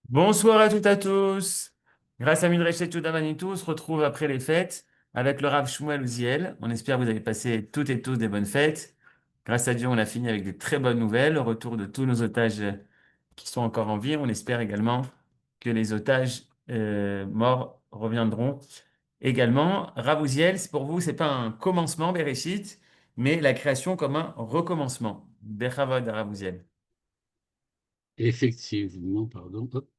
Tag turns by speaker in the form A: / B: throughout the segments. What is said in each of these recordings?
A: Bonsoir à toutes et à tous. Grâce à Midrash Touda Manitou, on se retrouve après les fêtes avec le Rav Shmuel Uziel. On espère que vous avez passé toutes et tous des bonnes fêtes. Grâce à Dieu, on a fini avec des très bonnes nouvelles, le retour de tous nos otages qui sont encore en vie. On espère également que les otages morts reviendront également. Rav Uziel, pour vous, c'est pas un commencement, Bereshit, mais la création comme un recommencement. Bechavod, Rav Uziel.
B: Effectivement, pardon. Hop,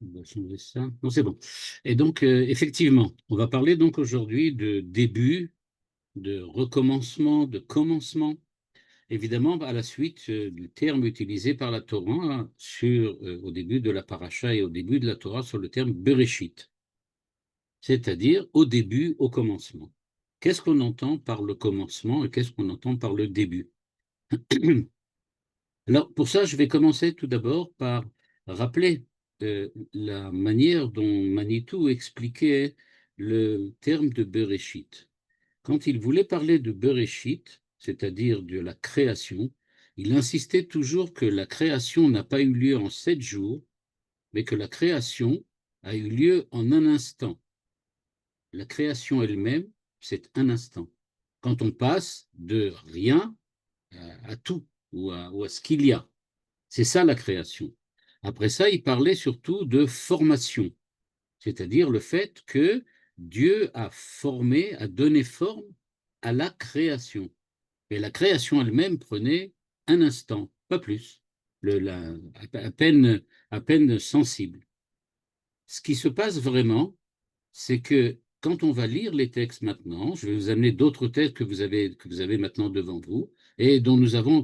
B: on va changer ça. Non, c'est bon. Et donc, effectivement, on va parler donc aujourd'hui de début, de recommencement, de commencement, évidemment à la suite du terme utilisé par la Torah hein, au début de la paracha et au début de la Torah sur le terme Bereshit, c'est-à-dire au début, au commencement. Qu'est-ce qu'on entend par le commencement et qu'est-ce qu'on entend par le début? Alors, pour ça, je vais commencer tout d'abord par rappeler la manière dont Manitou expliquait le terme de Bereshit. Quand il voulait parler de Bereshit, c'est-à-dire de la création, il insistait toujours que la création n'a pas eu lieu en 7 jours, mais que la création a eu lieu en un instant. La création elle-même, c'est un instant. Quand on passe de rien à tout ou à ce qu'il y a. C'est ça la création. Après ça, il parlait surtout de formation, c'est-à-dire le fait que Dieu a formé, a donné forme à la création. Et la création elle-même prenait un instant, pas plus, à peine sensible. Ce qui se passe vraiment, c'est que quand on va lire les textes maintenant, je vais vous amener d'autres textes que vous avez maintenant devant vous, et dont nous avons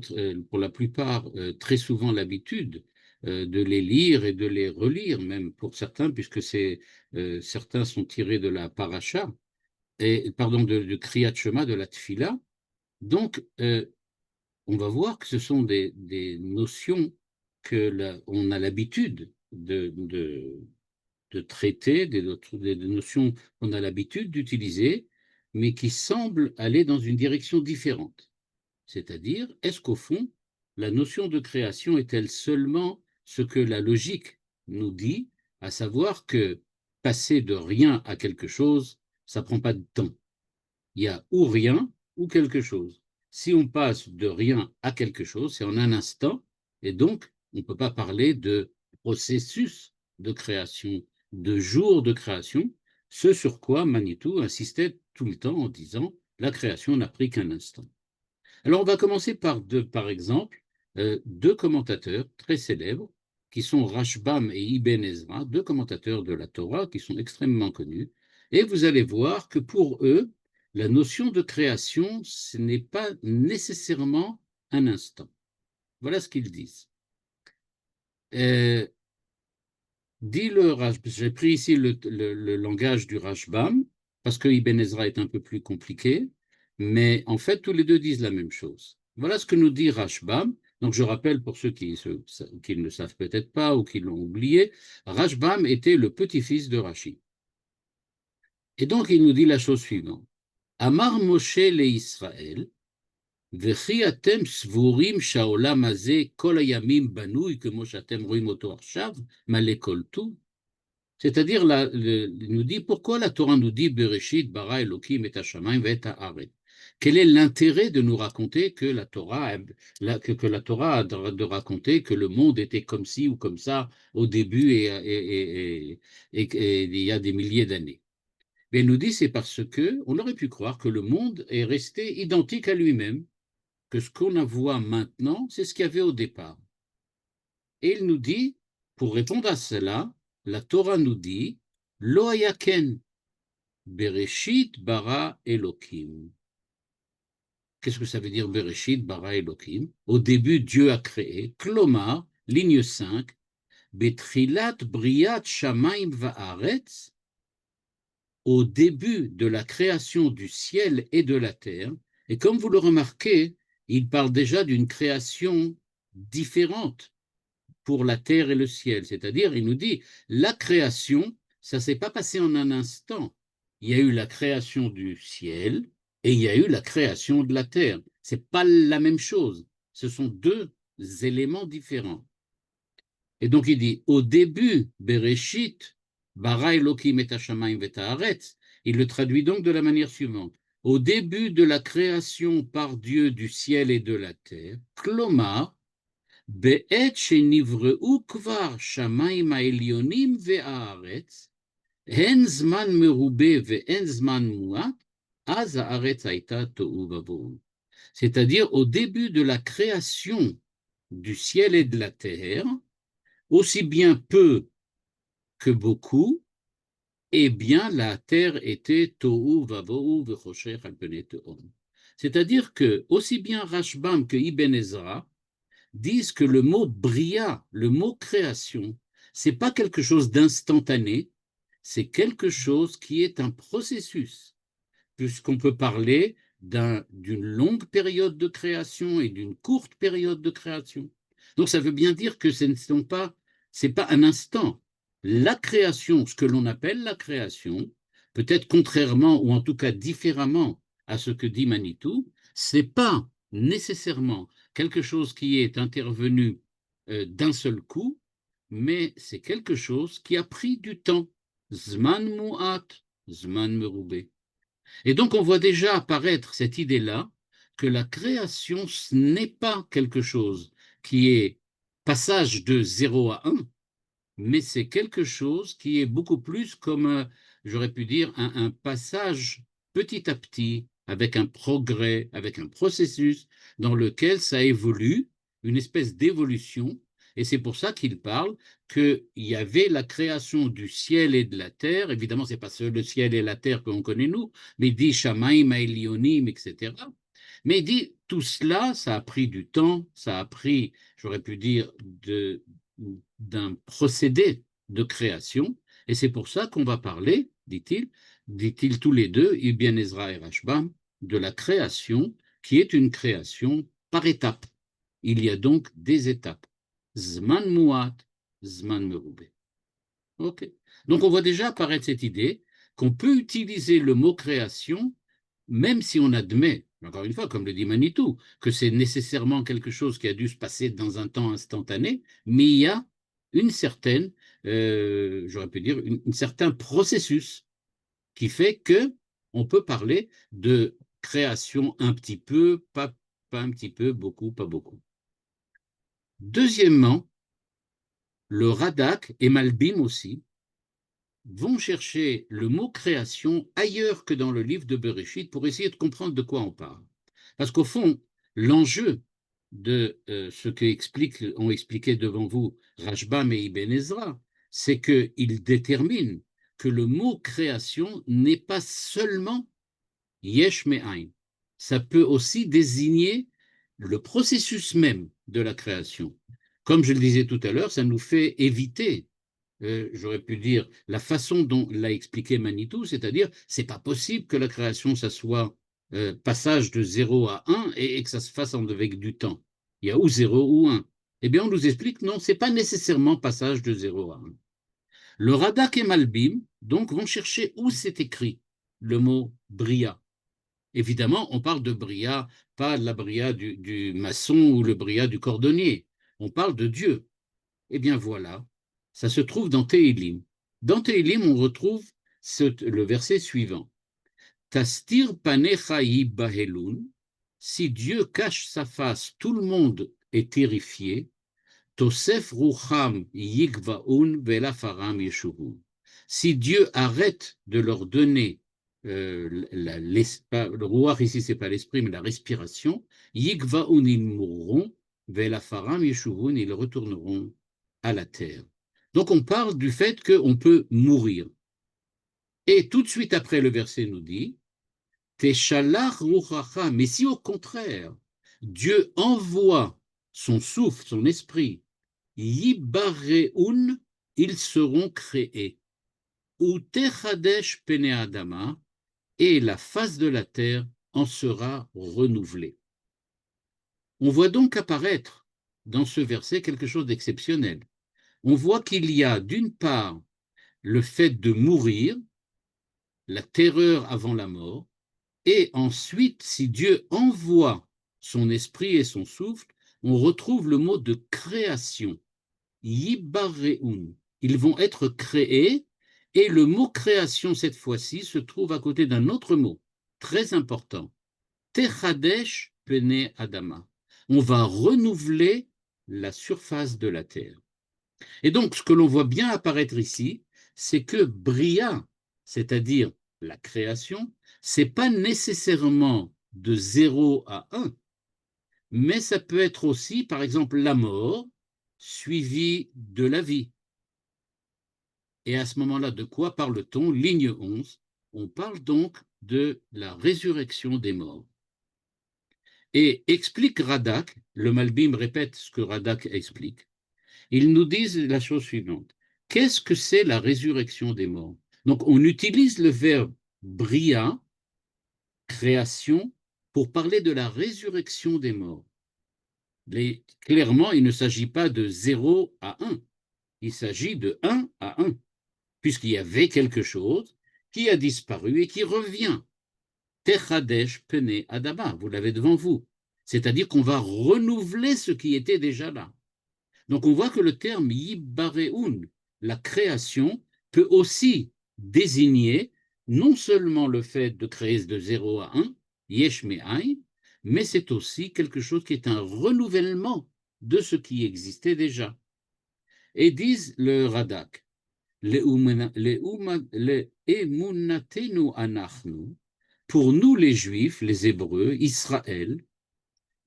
B: pour la plupart très souvent l'habitude de les lire et de les relire, même pour certains, puisque certains sont tirés de la paracha, et pardon, de Kriyat Shema, de la Tfila. Donc, on va voir que ce sont des notions on a l'habitude de traiter, des notions qu'on a l'habitude d'utiliser, mais qui semblent aller dans une direction différente. C'est-à-dire, est-ce qu'au fond, la notion de création est-elle seulement ce que la logique nous dit, à savoir que passer de rien à quelque chose, ça ne prend pas de temps. Il y a ou rien ou quelque chose. Si on passe de rien à quelque chose, c'est en un instant, et donc on ne peut pas parler de processus de création, de jour de création, ce sur quoi Manitou insistait tout le temps en disant la création n'a pris qu'un instant. Alors on va commencer par exemple, deux commentateurs très célèbres qui sont Rashbam et Ibn Ezra, deux commentateurs de la Torah qui sont extrêmement connus, et vous allez voir que pour eux, la notion de création, ce n'est pas nécessairement un instant. Voilà ce qu'ils disent. Euh, J'ai pris ici le langage du Rashbam, parce que Ibn Ezra est un peu plus compliqué, mais en fait, tous les deux disent la même chose. Voilà ce que nous dit Rashbam. Donc, je rappelle pour ceux qui ne le savent peut-être pas ou qui l'ont oublié, Rashbam était le petit-fils de Rashi. Et donc, il nous dit la chose suivante. Amar Moshe le Israël, וכי אתם סבורים שהעולם הזה כל הימים בנוי כמו שאתם רואים אותו עכשיו, מלא כל טוב? C'est-à-dire, il nous dit pourquoi la Torah nous dit Bereshit, bara Elohim et Hashamayim et Haaret. Quel est l'intérêt de nous raconter que la Torah a de raconter que le monde était comme ci ou comme ça au début et il y a des milliers d'années? Mais il nous dit c'est parce que on aurait pu croire que le monde est resté identique à lui-même, que ce qu'on voit maintenant, c'est ce qu'il y avait au départ. Et il nous dit, pour répondre à cela, la Torah nous dit Lo hayaken, Bereshit bara Elohim. Qu'est-ce que ça veut dire Bereshit bara Elohim? Au début, Dieu a créé. Klomar, ligne 5, Betrilat briat shamaim va'aretz, au début de la création du ciel et de la terre. Et comme vous le remarquez, il parle déjà d'une création différente pour la terre et le ciel. C'est-à-dire, il nous dit, la création, ça ne s'est pas passé en un instant. Il y a eu la création du ciel et il y a eu la création de la terre. Ce n'est pas la même chose. Ce sont deux éléments différents. Et donc il dit, au début, Bereshit, bara Elohim et hashamayim vet haaretz. Il le traduit donc de la manière suivante. Au début de la création par Dieu du ciel et de la terre, klomar, be'et shenivreu kvar shamayim ha'elyonim ve'haaretz, hen zman merube ve'en zman muat, az haaretz haïta tohu vavohu. C'est-à-dire au début de la création du ciel et de la terre, aussi bien peu que beaucoup, eh bien la terre était tohu vavohu vechosher al pnei tehom. C'est-à-dire que aussi bien Rashbam que Ibn Ezra disent que le mot bria, le mot création, c'est pas quelque chose d'instantané, c'est quelque chose qui est un processus, puisqu'on peut parler d'une longue période de création et d'une courte période de création. Donc ça veut bien dire que c'est pas un instant. La création, ce que l'on appelle la création, peut-être contrairement ou en tout cas différemment à ce que dit Manitou, c'est pas nécessairement quelque chose qui est intervenu d'un seul coup, mais c'est quelque chose qui a pris du temps. Zman mu'at, zman merubé. Et donc, on voit déjà apparaître cette idée-là que la création, ce n'est pas quelque chose qui est passage de 0 à 1, mais c'est quelque chose qui est beaucoup plus comme, j'aurais pu dire, un passage petit à petit, avec un progrès, avec un processus dans lequel ça évolue, une espèce d'évolution. Et c'est pour ça qu'il parle qu'il y avait la création du ciel et de la terre. Évidemment, ce n'est pas le ciel et la terre que l'on connaît nous, mais il dit Shamaim, Elionim, etc. Mais il dit tout cela, ça a pris du temps, ça a pris, j'aurais pu dire, d'un procédé de création, et c'est pour ça qu'on va parler, dit-il tous les deux, Ibn Ezra et Rashbam, de la création qui est une création par étapes. Il y a donc des étapes. Zman muat, zman merubé. Ok. Donc on voit déjà apparaître cette idée qu'on peut utiliser le mot création, même si on admet, encore une fois, comme le dit Manitou, que c'est nécessairement quelque chose qui a dû se passer dans un temps instantané, mais il y a une certaine, j'aurais pu dire, un certain processus qui fait que on peut parler de création un petit peu, pas un petit peu, beaucoup, pas beaucoup. Deuxièmement, le Radak et Malbim aussi vont chercher le mot création ailleurs que dans le livre de Bereshit pour essayer de comprendre de quoi on parle. Parce qu'au fond, l'enjeu de ce qu'ont expliqué devant vous Rashbam et Ibn Ezra, c'est qu'ils déterminent que le mot création n'est pas seulement yesh me'ain. Ça peut aussi désigner le processus même de la création. Comme je le disais tout à l'heure, ça nous fait éviter j'aurais pu dire, la façon dont l'a expliqué Manitou, c'est-à-dire, c'est pas possible que la création, ça soit passage de 0 à 1 et que ça se fasse avec du temps. Il y a ou 0 ou 1. Eh bien, on nous explique, non, c'est pas nécessairement passage de 0 à 1. Le Radak et Malbim, donc, vont chercher où c'est écrit le mot bria. Évidemment, on parle de bria, pas de la bria du maçon ou le bria du cordonnier. On parle de Dieu. Eh bien voilà, ça se trouve dans Tehilim. Dans Tehilim, on retrouve le verset suivant. Tastir panecha bahelun, si Dieu cache sa face, tout le monde est terrifié. Tosef rucham yigvaun velafaram yeshuvun. Si Dieu arrête de leur donner le rouar ici, c'est pas l'esprit, mais la respiration, yigvaun ils mourront, velafaram yeshuvun ils retourneront à la terre. Donc on parle du fait qu'on peut mourir. Et tout de suite après, le verset nous dit, Teshalach ruchacha, mais si au contraire, Dieu envoie son souffle, son esprit, Yibareun, ils seront créés. Ou Techadesh pene adama, et la face de la terre en sera renouvelée. On voit donc apparaître dans ce verset quelque chose d'exceptionnel. On voit qu'il y a d'une part le fait de mourir, la terreur avant la mort, et ensuite, si Dieu envoie son esprit et son souffle, on retrouve le mot de création. yibareun. Ils vont être créés, et le mot création, cette fois-ci, se trouve à côté d'un autre mot, très important. Techadesh pene adama. On va renouveler la surface de la terre. Et donc, ce que l'on voit bien apparaître ici, c'est que Bria, c'est-à-dire la création, c'est pas nécessairement de 0 à 1, mais ça peut être aussi, par exemple, la mort suivie de la vie. Et à ce moment-là, de quoi parle-t-on? Ligne 11, on parle donc de la résurrection des morts. Et explique Radak, le Malbim répète ce que Radak explique, ils nous disent la chose suivante. Qu'est-ce que c'est la résurrection des morts? Donc on utilise le verbe bria, création, pour parler de la résurrection des morts. Clairement, il ne s'agit pas de 0 à 1, il s'agit de 1 à 1, puisqu'il y avait quelque chose qui a disparu et qui revient. Techadesh pene adama, vous l'avez devant vous. C'est-à-dire qu'on va renouveler ce qui était déjà là. Donc on voit que le terme Yibbareun, la création, peut aussi désigner non seulement le fait de créer de 0 à 1, Yesh Me'ain, mais c'est aussi quelque chose qui est un renouvellement de ce qui existait déjà. Et disent le Radak, Le'emunatenu anachnu, pour nous les Juifs, les Hébreux, Israël,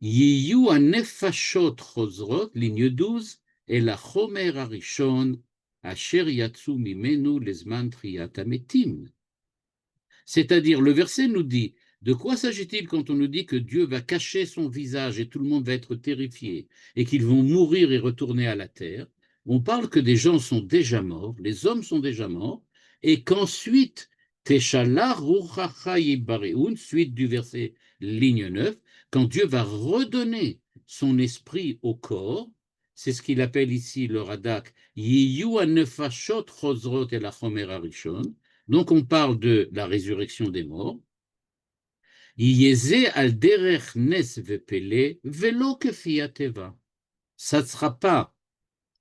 B: Yiyu anefashot chozrot, ligne 12, et la chomer arishon, asher yatsu mimenu lezman triyat hametim. C'est-à-dire, le verset nous dit, de quoi s'agit-il quand on nous dit que Dieu va cacher son visage et tout le monde va être terrifié et qu'ils vont mourir et retourner à la terre? On parle que des gens sont déjà morts, les hommes sont déjà morts, et qu'ensuite, Teshalach ruchacha yibareun, suite du verset ligne 9, quand Dieu va redonner son esprit au corps, c'est ce qu'il appelle ici le Radak, Yiyu anefashot chozrot el hachomer arishon. Donc on parle de la résurrection des morts. al derech nes vepele velo kefi hateva. Ça ne sera pas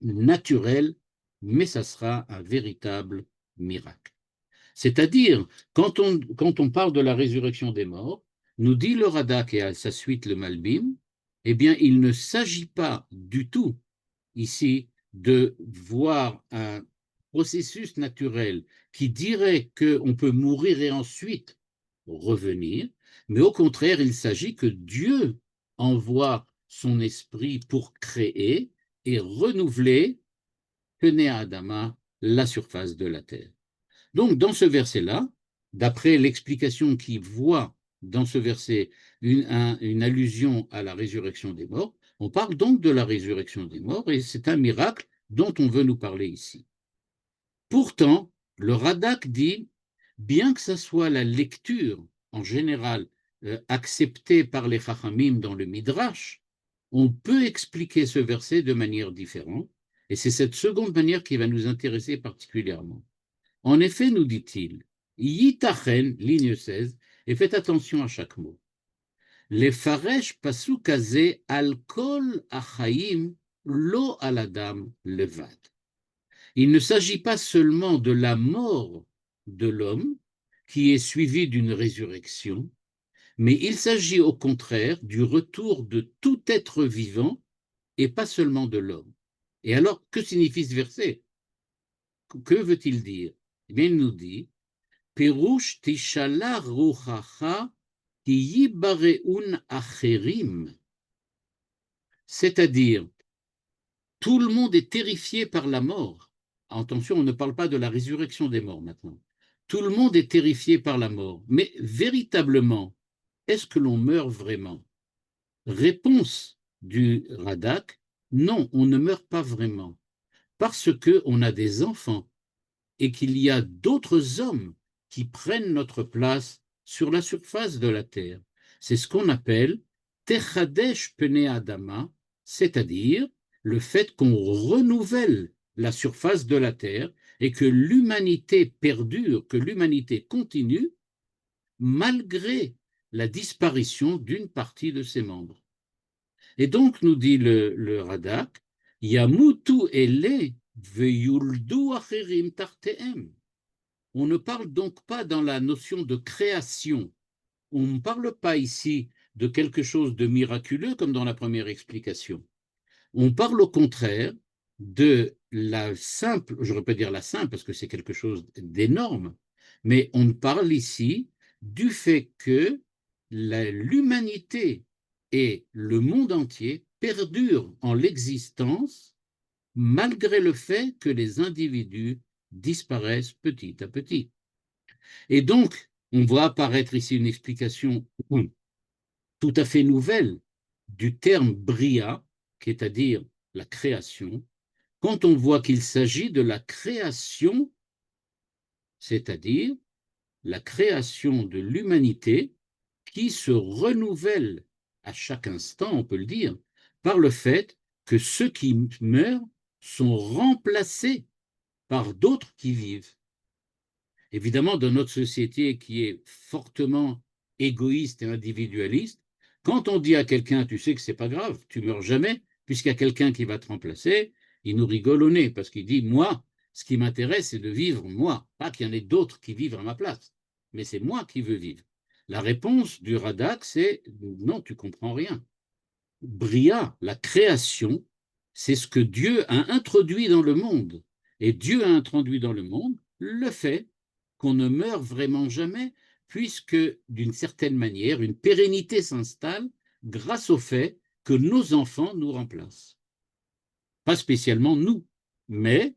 B: naturel, mais ça sera un véritable miracle. C'est-à-dire, quand on parle de la résurrection des morts, nous dit le Radak et à sa suite le Malbim, eh bien, il ne s'agit pas du tout ici de voir un processus naturel qui dirait qu'on peut mourir et ensuite revenir, mais au contraire, il s'agit que Dieu envoie son esprit pour créer et renouveler, Pene Adama, la surface de la terre. Donc, dans ce verset-là, d'après l'explication qui voit dans ce verset une allusion à la résurrection des morts, on parle donc de la résurrection des morts et c'est un miracle dont on veut nous parler ici. Pourtant, le Radak dit, bien que ce soit la lecture en général acceptée par les Chachamim dans le Midrash, on peut expliquer ce verset de manière différente et c'est cette seconde manière qui va nous intéresser particulièrement. En effet, nous dit-il, Yitachen, ligne 16, et faites attention à chaque mot. Les faresh pasukazé al kol achaim lo aladam levad. Il ne s'agit pas seulement de la mort de l'homme qui est suivie d'une résurrection, mais il s'agit au contraire du retour de tout être vivant et pas seulement de l'homme. Et alors, que signifie ce verset? Que veut-il dire? Eh bien, il nous dit Pirush tishala ruchacha ki yibareun acherim. C'est-à-dire, tout le monde est terrifié par la mort. Attention, on ne parle pas de la résurrection des morts maintenant. Tout le monde est terrifié par la mort. Mais véritablement, est-ce que l'on meurt vraiment? Réponse du Radak, non, on ne meurt pas vraiment. Parce qu'on a des enfants et qu'il y a d'autres hommes qui prennent notre place sur la surface de la terre. C'est ce qu'on appelle Techadesh Pene Adama, c'est-à-dire le fait qu'on renouvelle la surface de la terre et que l'humanité perdure, que l'humanité continue, malgré la disparition d'une partie de ses membres. Et donc, nous dit le Radak, Yamutu ele veyuldu acherim tartehem. On ne parle donc pas dans la notion de création. On ne parle pas ici de quelque chose de miraculeux comme dans la première explication. On parle au contraire de la simple, je ne vais pas dire la simple parce que c'est quelque chose d'énorme, mais on parle ici du fait que l'humanité et le monde entier perdurent en l'existence malgré le fait que les individus disparaissent petit à petit. Et donc, on voit apparaître ici une explication tout à fait nouvelle du terme bria, c'est-à-dire la création, quand on voit qu'il s'agit de la création, c'est-à-dire la création de l'humanité qui se renouvelle à chaque instant, on peut le dire, par le fait que ceux qui meurent sont remplacés par d'autres qui vivent. Évidemment, dans notre société qui est fortement égoïste et individualiste, quand on dit à quelqu'un, tu sais que c'est pas grave, tu meurs jamais, puisqu'il y a quelqu'un qui va te remplacer, il nous rigole au nez parce qu'il dit, moi, ce qui m'intéresse, c'est de vivre moi, pas qu'il y en ait d'autres qui vivent à ma place, mais c'est moi qui veux vivre. La réponse du Radak, c'est non, tu comprends rien. Bria, la création, c'est ce que Dieu a introduit dans le monde. Et Dieu a introduit dans le monde le fait qu'on ne meurt vraiment jamais, puisque d'une certaine manière, une pérennité s'installe grâce au fait que nos enfants nous remplacent. Pas spécialement nous, mais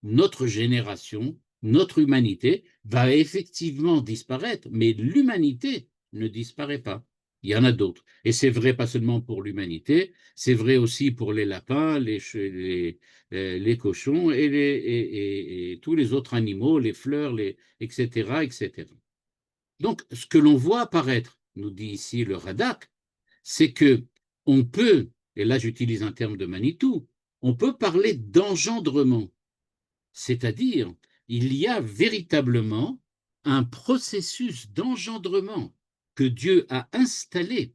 B: notre génération, notre humanité va effectivement disparaître, mais l'humanité ne disparaît pas. Il y en a d'autres. Et c'est vrai pas seulement pour l'humanité, c'est vrai aussi pour les lapins, les cochons et tous les autres animaux, les fleurs, etc., etc. Donc, ce que l'on voit apparaître, nous dit ici le Radak, c'est que on peut, et là j'utilise un terme de Manitou, on peut parler d'engendrement. C'est-à-dire, il y a véritablement un processus d'engendrement que Dieu a installé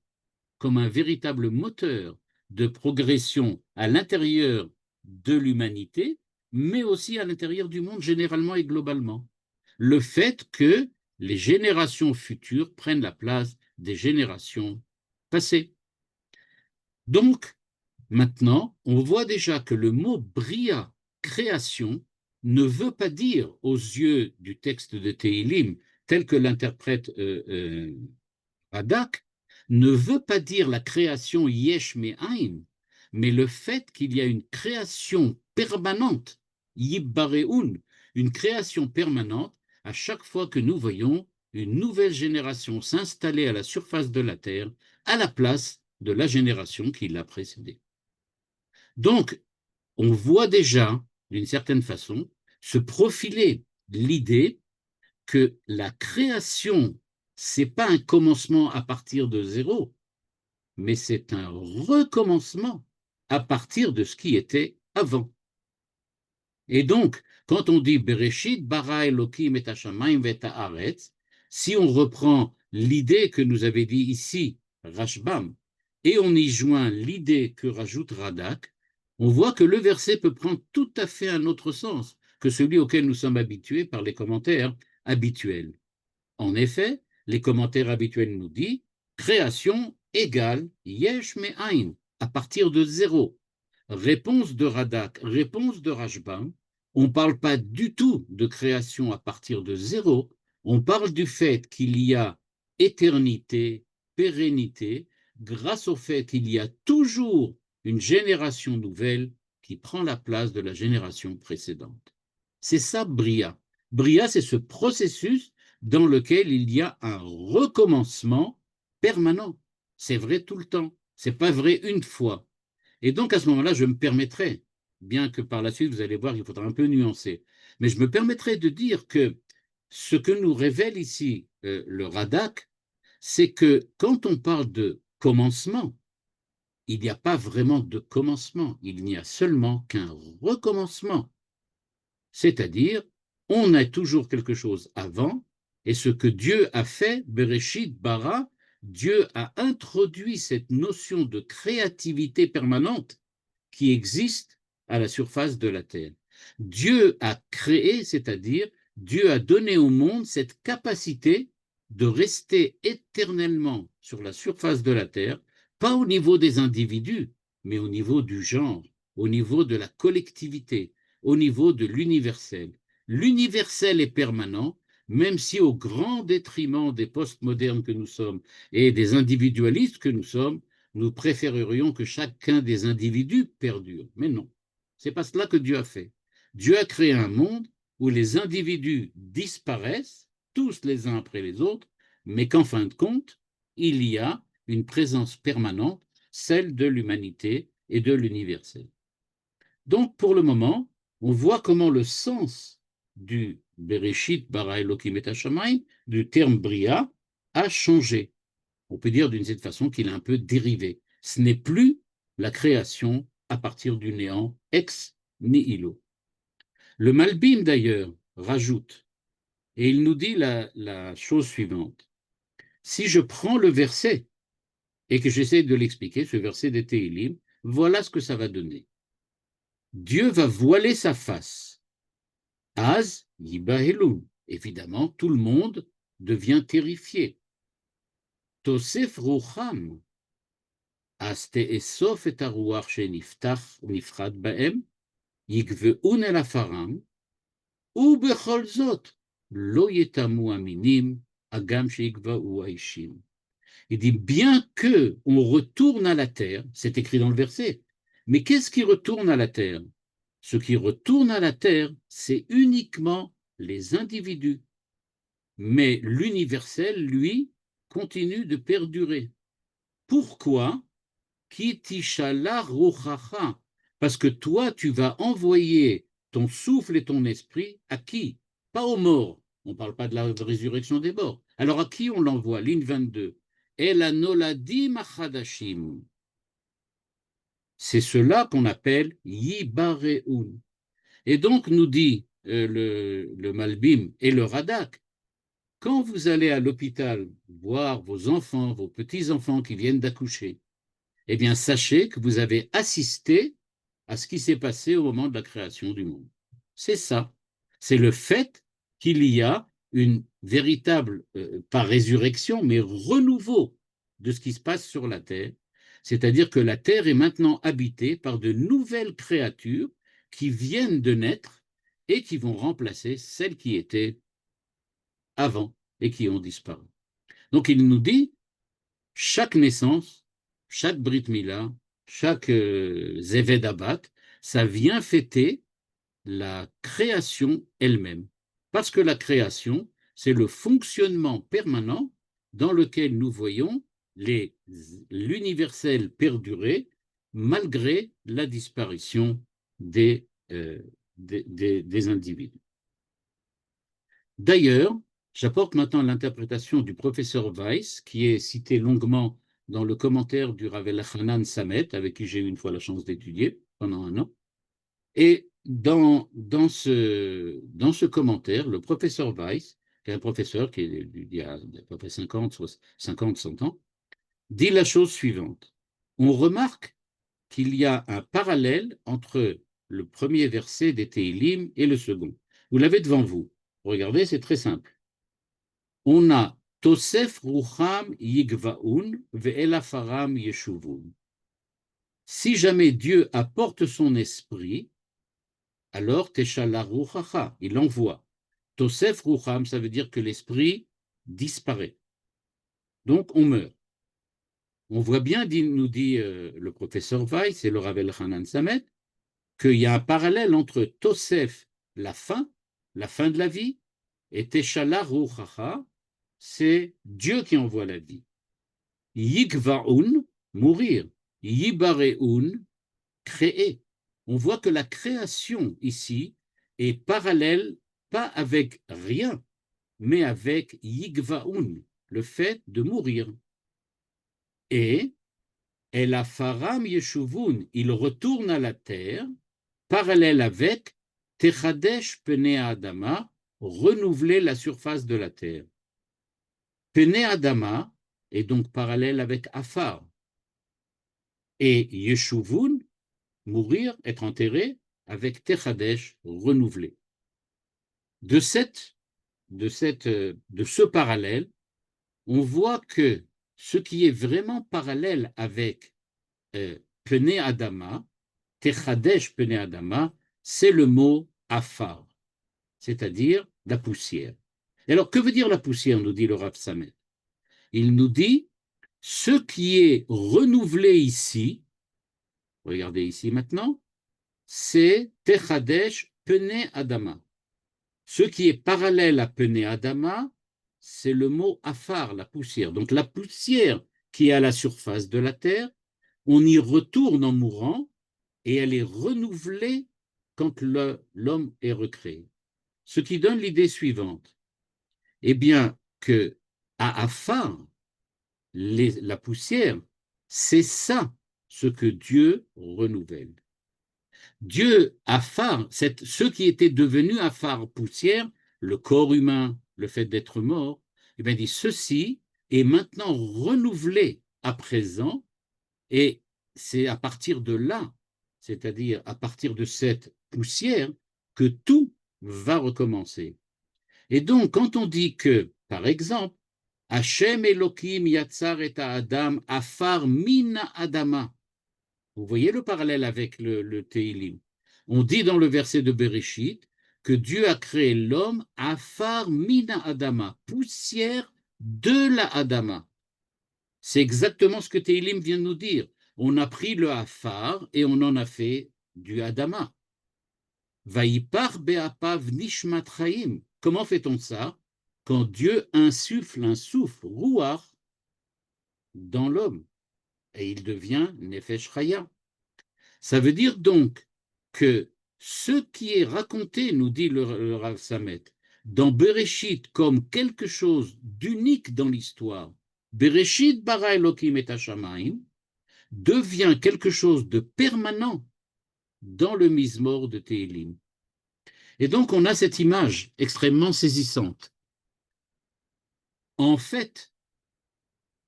B: comme un véritable moteur de progression à l'intérieur de l'humanité, mais aussi à l'intérieur du monde généralement et globalement. Le fait que les générations futures prennent la place des générations passées. Donc, maintenant, on voit déjà que le mot bria, création, ne veut pas dire aux yeux du texte de Teilim, tel que l'interprète Radak, ne veut pas dire la création yesh me'ain, mais le fait qu'il y a une création permanente, yibbareun, une création permanente à chaque fois que nous voyons une nouvelle génération s'installer à la surface de la Terre à la place de la génération qui l'a précédée. Donc, on voit déjà, d'une certaine façon, se profiler l'idée que la création, c'est pas un commencement à partir de zéro, mais c'est un recommencement à partir de ce qui était avant. Et donc, quand on dit Bereshit bara Elokim et hashamayim et haaretz, si on reprend l'idée que nous avait dit ici Rashbam, et on y joint l'idée que rajoute Radak, on voit que le verset peut prendre tout à fait un autre sens que celui auquel nous sommes habitués par les commentaires habituels. En effet, les commentaires habituels nous disent création égale yesh me'ain, à partir de zéro. Réponse de Radak, réponse de Rashbam, on ne parle pas du tout de création à partir de zéro, on parle du fait qu'il y a éternité, pérennité, grâce au fait qu'il y a toujours une génération nouvelle qui prend la place de la génération précédente. C'est ça, Bria. Bria, c'est ce processus dans lequel il y a un recommencement permanent. C'est vrai tout le temps. C'est pas vrai une fois. Et donc, à ce moment-là, je me permettrai, bien que par la suite, vous allez voir, il faudra un peu nuancer, mais je me permettrai de dire que ce que nous révèle ici le Radak, c'est que quand on parle de commencement, il n'y a pas vraiment de commencement, il n'y a seulement qu'un recommencement. C'est-à-dire, on a toujours quelque chose avant, et ce que Dieu a fait, Bereshit bara, Dieu a introduit cette notion de créativité permanente qui existe à la surface de la terre. Dieu a créé, c'est-à-dire Dieu a donné au monde cette capacité de rester éternellement sur la surface de la terre, pas au niveau des individus, mais au niveau du genre, au niveau de la collectivité, au niveau de l'universel. L'universel est permanent, même si au grand détriment des postmodernes que nous sommes et des individualistes que nous sommes, nous préférerions que chacun des individus perdure. Mais non, c'est pas cela que Dieu a fait. Dieu a créé un monde où les individus disparaissent, tous les uns après les autres, mais qu'en fin de compte, il y a une présence permanente, celle de l'humanité et de l'universel. Donc, pour le moment, on voit comment le sens du Bereshit bara Elohim et Hashamayim, du terme Bria, a changé. On peut dire d'une certaine façon qu'il a un peu dérivé. Ce n'est plus la création à partir du néant ex nihilo. Le Malbim, d'ailleurs, rajoute, et il nous dit la chose suivante. Si je prends le verset et que j'essaie de l'expliquer, ce verset des Téhilim, voilà ce que ça va donner. Dieu va voiler sa face. Az yibahelun. Évidemment, tout le monde devient terrifié. Tosef rucham. Az te'esof et haruach sheniftach nifrad ba'em, yigve'un el afaram, ובכל זאת, לא יתאמו המינים, הגם שיגבעו האישים. Il dit, bien que on retourne à la terre, c'est écrit dans le verset, mais qu'est-ce qui retourne à la terre? Ce qui retourne à la terre, c'est uniquement les individus. Mais l'universel, lui, continue de perdurer. Pourquoi? Ki tishala ruchacha. Parce que toi, tu vas envoyer ton souffle et ton esprit à qui? Pas aux morts. On ne parle pas de la résurrection des morts. Alors à qui on l'envoie? Ligne 22. El anoladim achadashim. C'est cela qu'on appelle yibareun. Et donc, nous dit le Malbim et le Radak, quand vous allez à l'hôpital voir vos enfants, vos petits-enfants qui viennent d'accoucher, eh bien, sachez que vous avez assisté à ce qui s'est passé au moment de la création du monde. C'est ça. C'est le fait qu'il y a une véritable, pas résurrection, mais renouveau de ce qui se passe sur la Terre. C'est-à-dire que la Terre est maintenant habitée par de nouvelles créatures qui viennent de naître et qui vont remplacer celles qui étaient avant et qui ont disparu. Donc il nous dit, chaque naissance, chaque Brit Mila, chaque Zeved Abbat, ça vient fêter la création elle-même. Parce que la création, c'est le fonctionnement permanent dans lequel nous voyons l'universel perdurer malgré la disparition des individus. D'ailleurs, j'apporte maintenant l'interprétation du professeur Weiss, qui est cité longuement dans le commentaire du Rav Elchanan Samet, avec qui j'ai eu une fois la chance d'étudier pendant un an. Et dans ce commentaire, le professeur Weiss, qui est un professeur qui est il y a à peu près 50, 100 ans, dit la chose suivante. On remarque qu'il y a un parallèle entre le premier verset des Téhilim et le second. Vous l'avez devant vous. Regardez, c'est très simple. On a Tosef Rucham Yigvaun Ve'el Afaram Yeshuvun. Si jamais Dieu apporte son esprit, alors Teshala Ruchacha, il l'envoie. Tosef Rucham, ça veut dire que l'esprit disparaît. Donc on meurt. On voit bien, nous dit le professeur Weiss et le Rav Elchanan Samet, qu'il y a un parallèle entre Tosef, la fin de la vie, et Teshala Ruchacha, c'est Dieu qui envoie la vie. Yigvaun, mourir. Yibareun, créer. On voit que la création ici est parallèle, pas avec rien, mais avec Yigvaun, le fait de mourir. Et El Afaram Yeshuvun, il retourne à la terre, parallèle avec Techadesh Pene Adama, renouveler la surface de la terre. Pene Adama est donc parallèle avec Afar. Et Yeshuvun, mourir, être enterré, avec Techadesh renouvelé. De ce parallèle, on voit que ce qui est vraiment parallèle avec Pene Adama, Techadesh Pene Adama, c'est le mot Afar, c'est-à-dire la poussière. Et alors, que veut dire la poussière, nous dit le Rav Samet? Il nous dit, ce qui est renouvelé ici, regardez ici maintenant, c'est Techadesh Pene Adama. Ce qui est parallèle à Pene Adama, c'est le mot Afar, la poussière. Donc la poussière qui est à la surface de la terre, on y retourne en mourant et elle est renouvelée quand l'homme est recréé. Ce qui donne l'idée suivante. Eh bien, que à Afar, la poussière, c'est ça ce que Dieu renouvelle. Dieu, Afar, ce qui était devenu Afar, poussière, le corps humain, le fait d'être mort, eh bien, dit ceci est maintenant renouvelé à présent, et c'est à partir de là, c'est-à-dire à partir de cette poussière, que tout va recommencer. Et donc, quand on dit que, par exemple, Hashem Elohim Yatzar et Adam Afar Mina Adama, vous voyez le parallèle avec le Teilim. On dit dans le verset de Bereshit que Dieu a créé l'homme Afar Mina Adama, poussière de la Adama. C'est exactement ce que Teilim vient de nous dire. On a pris le Afar et on en a fait du Adama. Vaïpar be'apav nishmat chaim. Comment fait-on ça? Quand Dieu insuffle un souffle, ruach, dans l'homme, et il devient nefesh chaya. Ça veut dire donc que ce qui est raconté, nous dit le Rav Samet, dans Bereshit comme quelque chose d'unique dans l'histoire, Bereshit bara Elokim et Hashamayim, devient quelque chose de permanent dans le Mizmor de Tehilim. Et donc on a cette image extrêmement saisissante. En fait,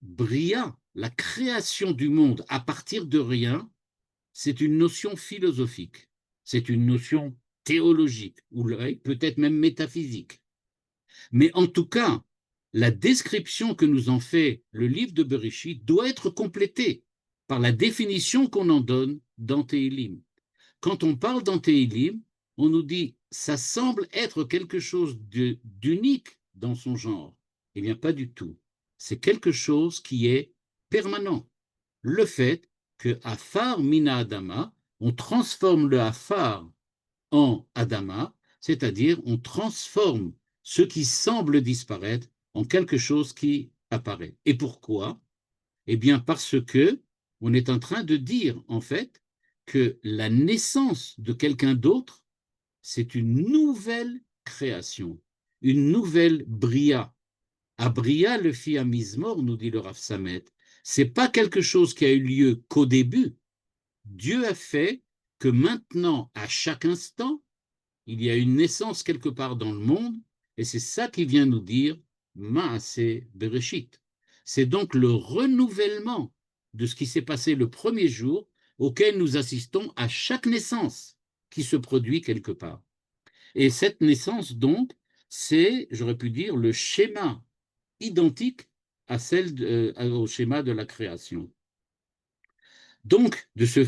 B: Bria, la création du monde à partir de rien, c'est une notion philosophique, c'est une notion théologique, ou peut-être même métaphysique. Mais en tout cas, la description que nous en fait le livre de Bereshit doit être complétée par la définition qu'on en donne dans Tehilim. Quand on parle dans Tehilim, on nous dit ça semble être quelque chose d'unique dans son genre. Eh bien, pas du tout. C'est quelque chose qui est permanent. Le fait que Afar Mina Adama, on transforme le Afar en Adama, c'est-à-dire on transforme ce qui semble disparaître en quelque chose qui apparaît. Et pourquoi? Eh bien, parce que on est en train de dire, en fait, que la naissance de quelqu'un d'autre, c'est une nouvelle création, une nouvelle bria. À bria, le fit à Mizmor, nous dit le Rav Samet, c'est pas quelque chose qui a eu lieu qu'au début. Dieu a fait que maintenant, à chaque instant, il y a une naissance quelque part dans le monde, et c'est ça qui vient nous dire Maaseh Bereshit. C'est donc le renouvellement de ce qui s'est passé le premier jour auquel nous assistons à chaque naissance qui se produit quelque part. Et cette naissance, donc, c'est, j'aurais pu dire, le schéma identique à au schéma de la création. Donc, de ce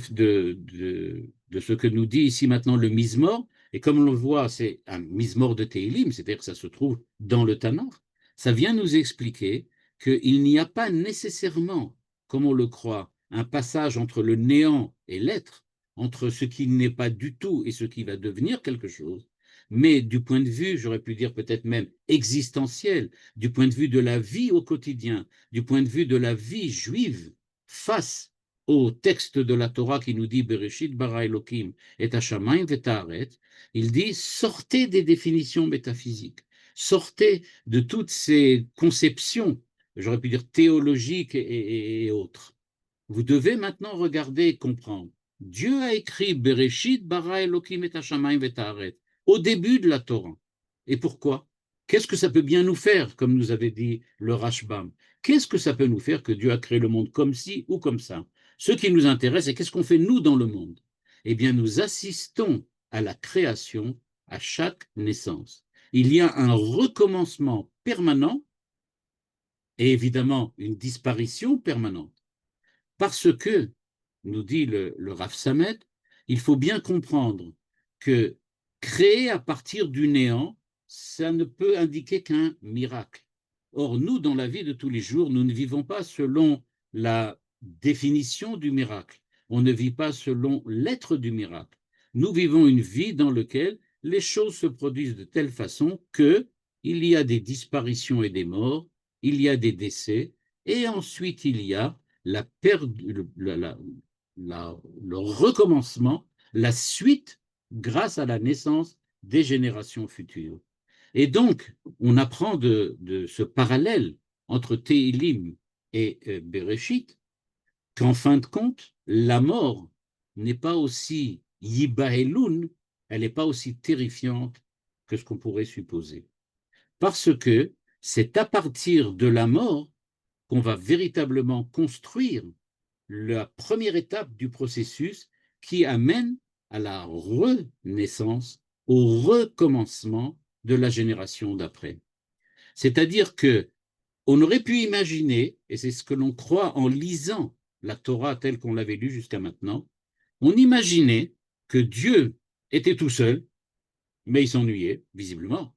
B: que nous dit ici maintenant le Mizmor, et comme on le voit, c'est un Mizmor de Tehilim, c'est-à-dire que ça se trouve dans le Tanakh, ça vient nous expliquer qu'il n'y a pas nécessairement, comme on le croit, un passage entre le néant et l'être, entre ce qui n'est pas du tout et ce qui va devenir quelque chose, mais du point de vue, j'aurais pu dire peut-être même existentiel, du point de vue de la vie au quotidien, du point de vue de la vie juive face au texte de la Torah qui nous dit Bereshit bara Elokim et Hashamayim v'ta'aret, il dit sortez des définitions métaphysiques, sortez de toutes ces conceptions, j'aurais pu dire théologiques et autres. Vous devez maintenant regarder et comprendre. Dieu a écrit Bereshit bara Elokim et Hashamayim v'ta'aret au début de la Torah. Et pourquoi? Qu'est-ce que ça peut bien nous faire, comme nous avait dit le Rashbam? Qu'est-ce que ça peut nous faire que Dieu a créé le monde comme ci ou comme ça? Ce qui nous intéresse, c'est qu'est-ce qu'on fait nous dans le monde? Eh bien, nous assistons à la création à chaque naissance. Il y a un recommencement permanent et évidemment une disparition permanente. Parce que, nous dit le Rav Samet, il faut bien comprendre que créer à partir du néant, ça ne peut indiquer qu'un miracle. Or, nous, dans la vie de tous les jours, nous ne vivons pas selon la définition du miracle. On ne vit pas selon l'être du miracle. Nous vivons une vie dans laquelle les choses se produisent de telle façon que il y a des disparitions et des morts, il y a des décès, et ensuite il y a la perte, le recommencement, la suite grâce à la naissance des générations futures. Et donc, on apprend de ce parallèle entre Tehilim et Bereshit qu'en fin de compte, la mort n'est pas aussi yibahelun, elle n'est pas aussi terrifiante que ce qu'on pourrait supposer. Parce que c'est à partir de la mort qu'on va véritablement construire la première étape du processus qui amène à la renaissance, au recommencement de la génération d'après. C'est-à-dire que on aurait pu imaginer, et c'est ce que l'on croit en lisant la Torah telle qu'on l'avait lue jusqu'à maintenant, on imaginait que Dieu était tout seul, mais il s'ennuyait, visiblement.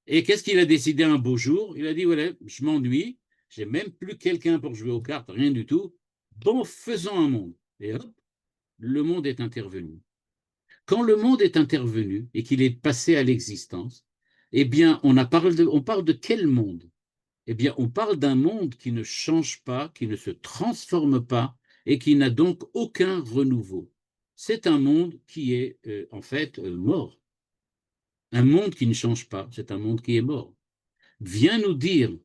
B: Et qu'est-ce qu'il a décidé un beau jour? Il a dit, voilà, je m'ennuie, j'ai même plus quelqu'un pour jouer aux cartes, rien du tout. Bon, faisons un monde. Et hop, le monde est intervenu. Quand le monde est intervenu et qu'il est passé à l'existence, eh bien, on parle de quel monde? Eh bien, on parle d'un monde qui ne change pas, qui ne se transforme pas et qui n'a donc aucun renouveau. C'est un monde qui est en fait mort. Un monde qui ne change pas, c'est un monde qui est mort. Vient nous dire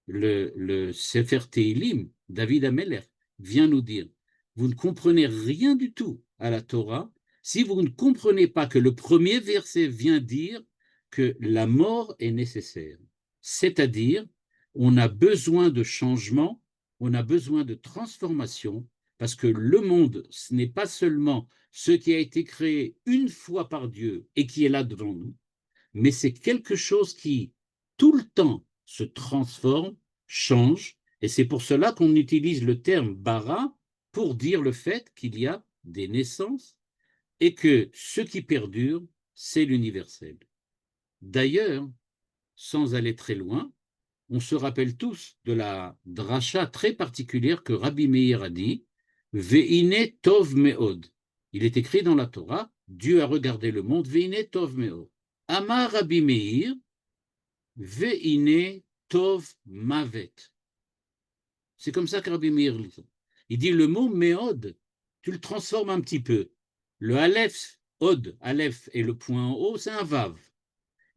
B: le Sefer Tehilim, David Ameller, vient nous dire, vous ne comprenez rien du tout à la Torah si vous ne comprenez pas que le premier verset vient dire que la mort est nécessaire. C'est-à-dire, on a besoin de changement, on a besoin de transformation, parce que le monde, ce n'est pas seulement ce qui a été créé une fois par Dieu et qui est là devant nous, mais c'est quelque chose qui, tout le temps, se transforme, change, et c'est pour cela qu'on utilise le terme bara pour dire le fait qu'il y a des naissances et que ce qui perdure, c'est l'universel. D'ailleurs, sans aller très loin, on se rappelle tous de la dracha très particulière que Rabbi Meir a dit, Ve'ine tov me'od. Il est écrit dans la Torah, Dieu a regardé le monde, Ve'ine tov me'od. Amar Rabbi Meir, Ve'ine tov mavet. C'est comme ça que Rabbi Meir dit. Il dit le mot me'od, tu le transformes un petit peu. Le aleph, od, aleph et le point en haut, c'est un vav.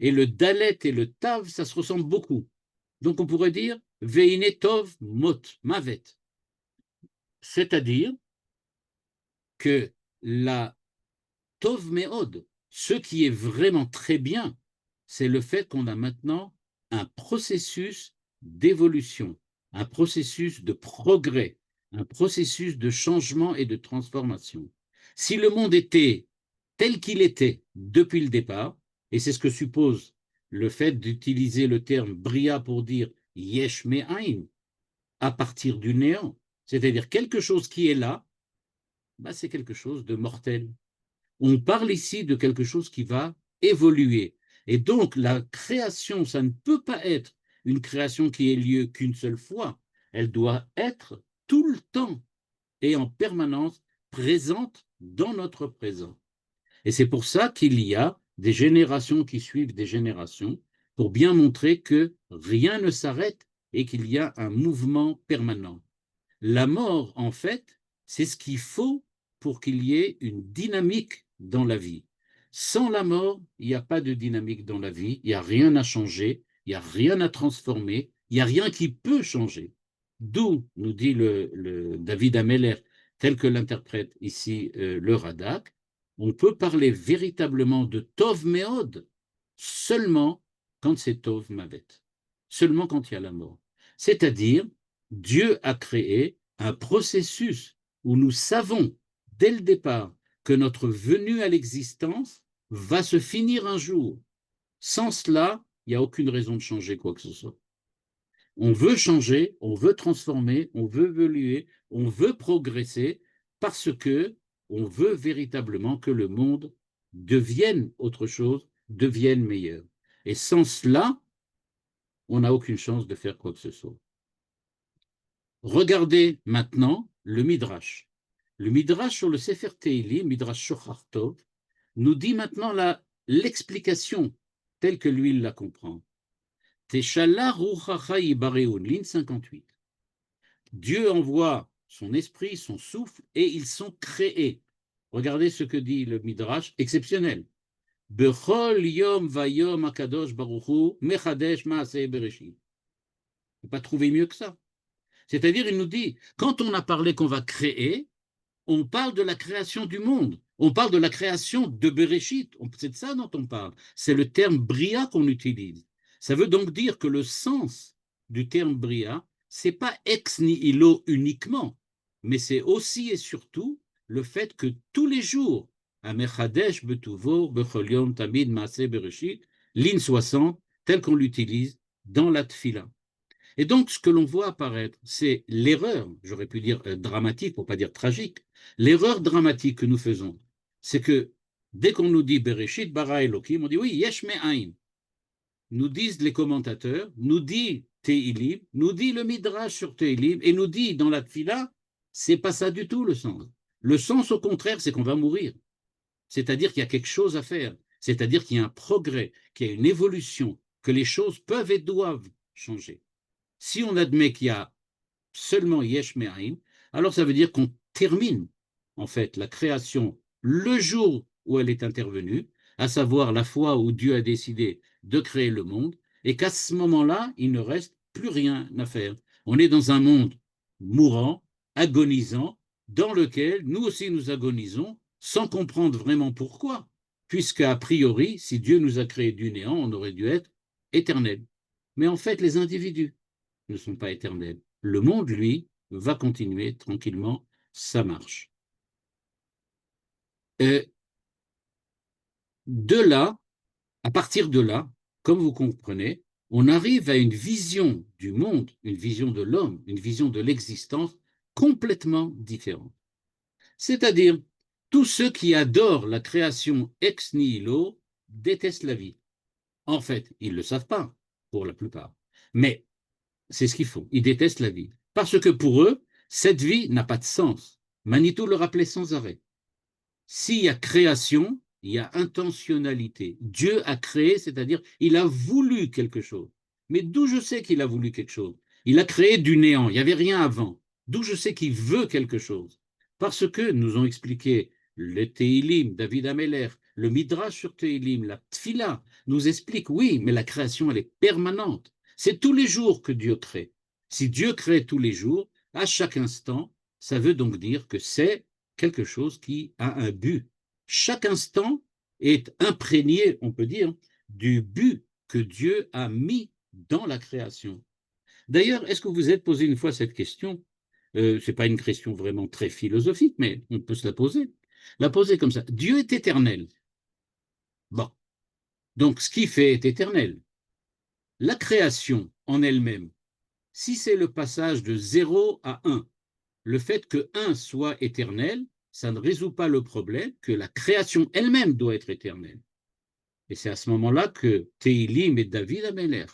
B: Et le dalet et le tav, ça se ressemble beaucoup. Donc on pourrait dire Ve'ine tov mot, mavet. C'est-à-dire que la tov me'od, ce qui est vraiment très bien, c'est le fait qu'on a maintenant un processus d'évolution, un processus de progrès, un processus de changement et de transformation. Si le monde était tel qu'il était depuis le départ, et c'est ce que suppose le fait d'utiliser le terme bria pour dire yesh me'ain, à partir du néant, c'est-à-dire quelque chose qui est là, bah c'est quelque chose de mortel. On parle ici de quelque chose qui va évoluer. Et donc, la création, ça ne peut pas être une création qui ait lieu qu'une seule fois. Elle doit être tout le temps et en permanence présente dans notre présent. Et c'est pour ça qu'il y a des générations qui suivent des générations pour bien montrer que rien ne s'arrête et qu'il y a un mouvement permanent. La mort, en fait, c'est ce qu'il faut pour qu'il y ait une dynamique dans la vie. Sans la mort, il n'y a pas de dynamique dans la vie, il n'y a rien à changer, il n'y a rien à transformer, il n'y a rien qui peut changer. D'où, nous dit le David Ameller, tel que l'interprète ici le Radak, on peut parler véritablement de Tov Meod seulement quand c'est Tov Mavet, seulement quand il y a la mort. C'est-à-dire, Dieu a créé un processus où nous savons dès le départ que notre venue à l'existence va se finir un jour. Sans cela, il n'y a aucune raison de changer quoi que ce soit. On veut changer, on veut transformer, on veut évoluer, on veut progresser parce que on veut véritablement que le monde devienne autre chose, devienne meilleur. Et sans cela, on n'a aucune chance de faire quoi que ce soit. Regardez maintenant le Midrash. Le Midrash sur le Sefer Tehilim, Midrash Shochar Tov, nous dit maintenant l'explication telle que lui il la comprend. Teshala ruchacha yibareun, ligne 58. Dieu envoie son esprit, son souffle, et ils sont créés. Regardez ce que dit le Midrash, exceptionnel. Bechol yom vayom akadosh baruchu mechadesh maaseh bereshit. On ne peut pas trouver mieux que ça. C'est-à-dire, il nous dit, quand on a parlé qu'on va créer, on parle de la création du monde. On parle de la création de Bereshit. C'est de ça dont on parle. C'est le terme Bria qu'on utilise. Ça veut donc dire que le sens du terme Bria, c'est pas ex nihilo uniquement, mais c'est aussi et surtout le fait que tous les jours, Amechadesh betuvo bechol yom tamid maaseh bereshit, ligne 60, tel qu'on l'utilise dans la tfila. Et donc, ce que l'on voit apparaître, c'est l'erreur, j'aurais pu dire dramatique, pour ne pas dire tragique, l'erreur dramatique que nous faisons, c'est que dès qu'on nous dit Bereshit bara Elohim, on dit oui, yesh me'ain. Nous disent les commentateurs, nous dit Tehilim, nous dit le Midrash sur Tehilim, et nous dit dans la Tfila, c'est pas ça du tout le sens. Le sens, au contraire, c'est qu'on va mourir. C'est-à-dire qu'il y a quelque chose à faire. C'est-à-dire qu'il y a un progrès, qu'il y a une évolution, que les choses peuvent et doivent changer. Si on admet qu'il y a seulement Yesh Me'ain, alors ça veut dire qu'on termine en fait la création le jour où elle est intervenue, à savoir la fois où Dieu a décidé de créer le monde, et qu'à ce moment-là, il ne reste plus rien à faire. On est dans un monde mourant, agonisant, dans lequel nous aussi nous agonisons, sans comprendre vraiment pourquoi, puisque a priori, si Dieu nous a créé du néant, on aurait dû être éternel. Mais en fait, les individus ne sont pas éternels. Le monde, lui, va continuer tranquillement sa marche. Et de là, à partir de là, comme vous comprenez, on arrive à une vision du monde, une vision de l'homme, une vision de l'existence complètement différente. C'est-à-dire, tous ceux qui adorent la création ex nihilo détestent la vie. En fait, ils ne le savent pas, pour la plupart. Mais c'est ce qu'ils font. Ils détestent la vie. Parce que pour eux, cette vie n'a pas de sens. Manitou le rappelait sans arrêt. S'il y a création, il y a intentionnalité. Dieu a créé, c'est-à-dire il a voulu quelque chose. Mais d'où je sais qu'il a voulu quelque chose? Il a créé du néant, il n'y avait rien avant. D'où je sais qu'il veut quelque chose? Parce que nous ont expliqué le Tehilim, David Ameller, le Midrash sur Tehilim, la Tfila, nous explique, oui, mais la création, elle est permanente. C'est tous les jours que Dieu crée. Si Dieu crée tous les jours, à chaque instant, ça veut donc dire que c'est quelque chose qui a un but. Chaque instant est imprégné, on peut dire, du but que Dieu a mis dans la création. D'ailleurs, est-ce que vous vous êtes posé une fois cette question? Ce n'est pas une question vraiment très philosophique, mais on peut se la poser. La poser comme ça. Dieu est éternel. Bon. Donc, ce qu'il fait est éternel. La création en elle-même, si c'est le passage de 0 à 1, le fait que 1 soit éternel, ça ne résout pas le problème que la création elle-même doit être éternelle. Et c'est à ce moment-là que Tehilim et David Ameller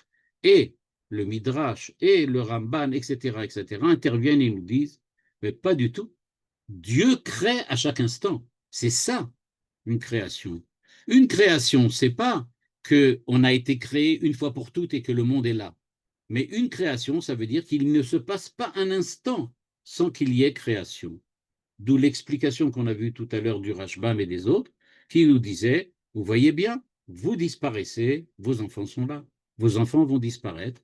B: et le Midrash et le Ramban, etc., interviennent et nous disent, mais pas du tout. Dieu crée à chaque instant. C'est ça, une création. Une création, c'est pas qu'on a été créé une fois pour toutes et que le monde est là. Mais une création, ça veut dire qu'il ne se passe pas un instant sans qu'il y ait création. D'où l'explication qu'on a vue tout à l'heure du Rashbam et des autres, qui nous disaient, vous voyez bien, vous disparaissez, vos enfants sont là. Vos enfants vont disparaître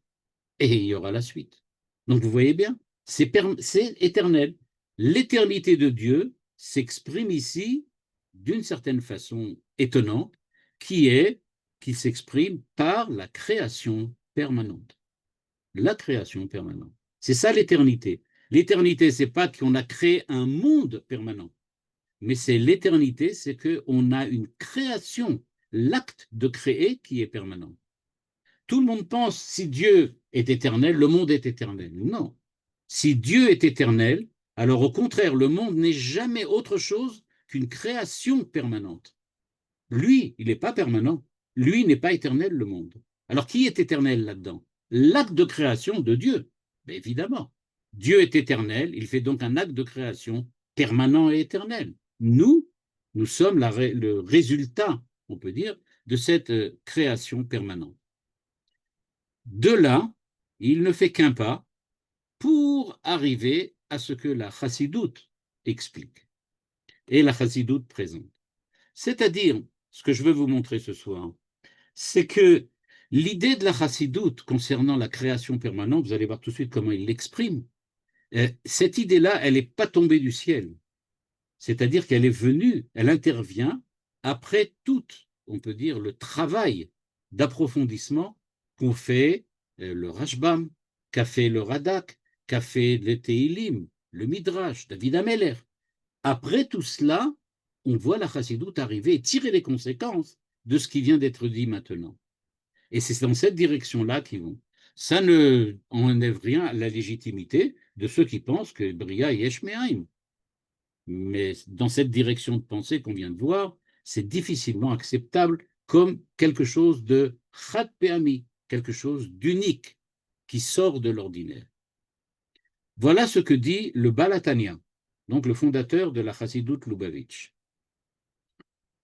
B: et il y aura la suite. Donc vous voyez bien, c'est éternel. L'éternité de Dieu s'exprime ici d'une certaine façon étonnante, qui est qu'il s'exprime par la création permanente. La création permanente. C'est ça l'éternité. L'éternité, c'est pas qu'on a créé un monde permanent. mais c'est l'éternité, c'est qu'on a une création, l'acte de créer qui est permanent. Tout le monde pense, si Dieu est éternel, le monde est éternel. Non. Si Dieu est éternel, alors au contraire, le monde n'est jamais autre chose qu'une création permanente. Lui, il n'est pas permanent. Lui n'est pas éternel, le monde. Alors qui est éternel là-dedans? L'acte de création de Dieu, mais évidemment. Dieu est éternel, il fait donc un acte de création permanent et éternel. Nous sommes le résultat, on peut dire, de cette création permanente. De là, il ne fait qu'un pas pour arriver à ce que la chassidoute explique et la chassidoute présente. C'est-à-dire, ce que je veux vous montrer ce soir, c'est que l'idée de la chassidoute concernant la création permanente, vous allez voir tout de suite comment il l'exprime, cette idée-là, elle n'est pas tombée du ciel. C'est-à-dire qu'elle est venue, elle intervient après tout, on peut dire, le travail d'approfondissement qu'ont fait le Rashbam, qu'a fait le Radak, qu'a fait le Teilim, le Midrash, David Ameller. Après tout cela, on voit la chassidoute arriver et tirer les conséquences de ce qui vient d'être dit maintenant. Et c'est dans cette direction-là qu'ils vont. Ça ne enlève rien à la légitimité de ceux qui pensent que Bria est Yesh Me'aim. Mais dans cette direction de pensée qu'on vient de voir, c'est difficilement acceptable comme quelque chose de Chad Pe'ami, quelque chose d'unique qui sort de l'ordinaire. Voilà ce que dit le Balatania, donc le fondateur de la Chassidoute Lubavitch.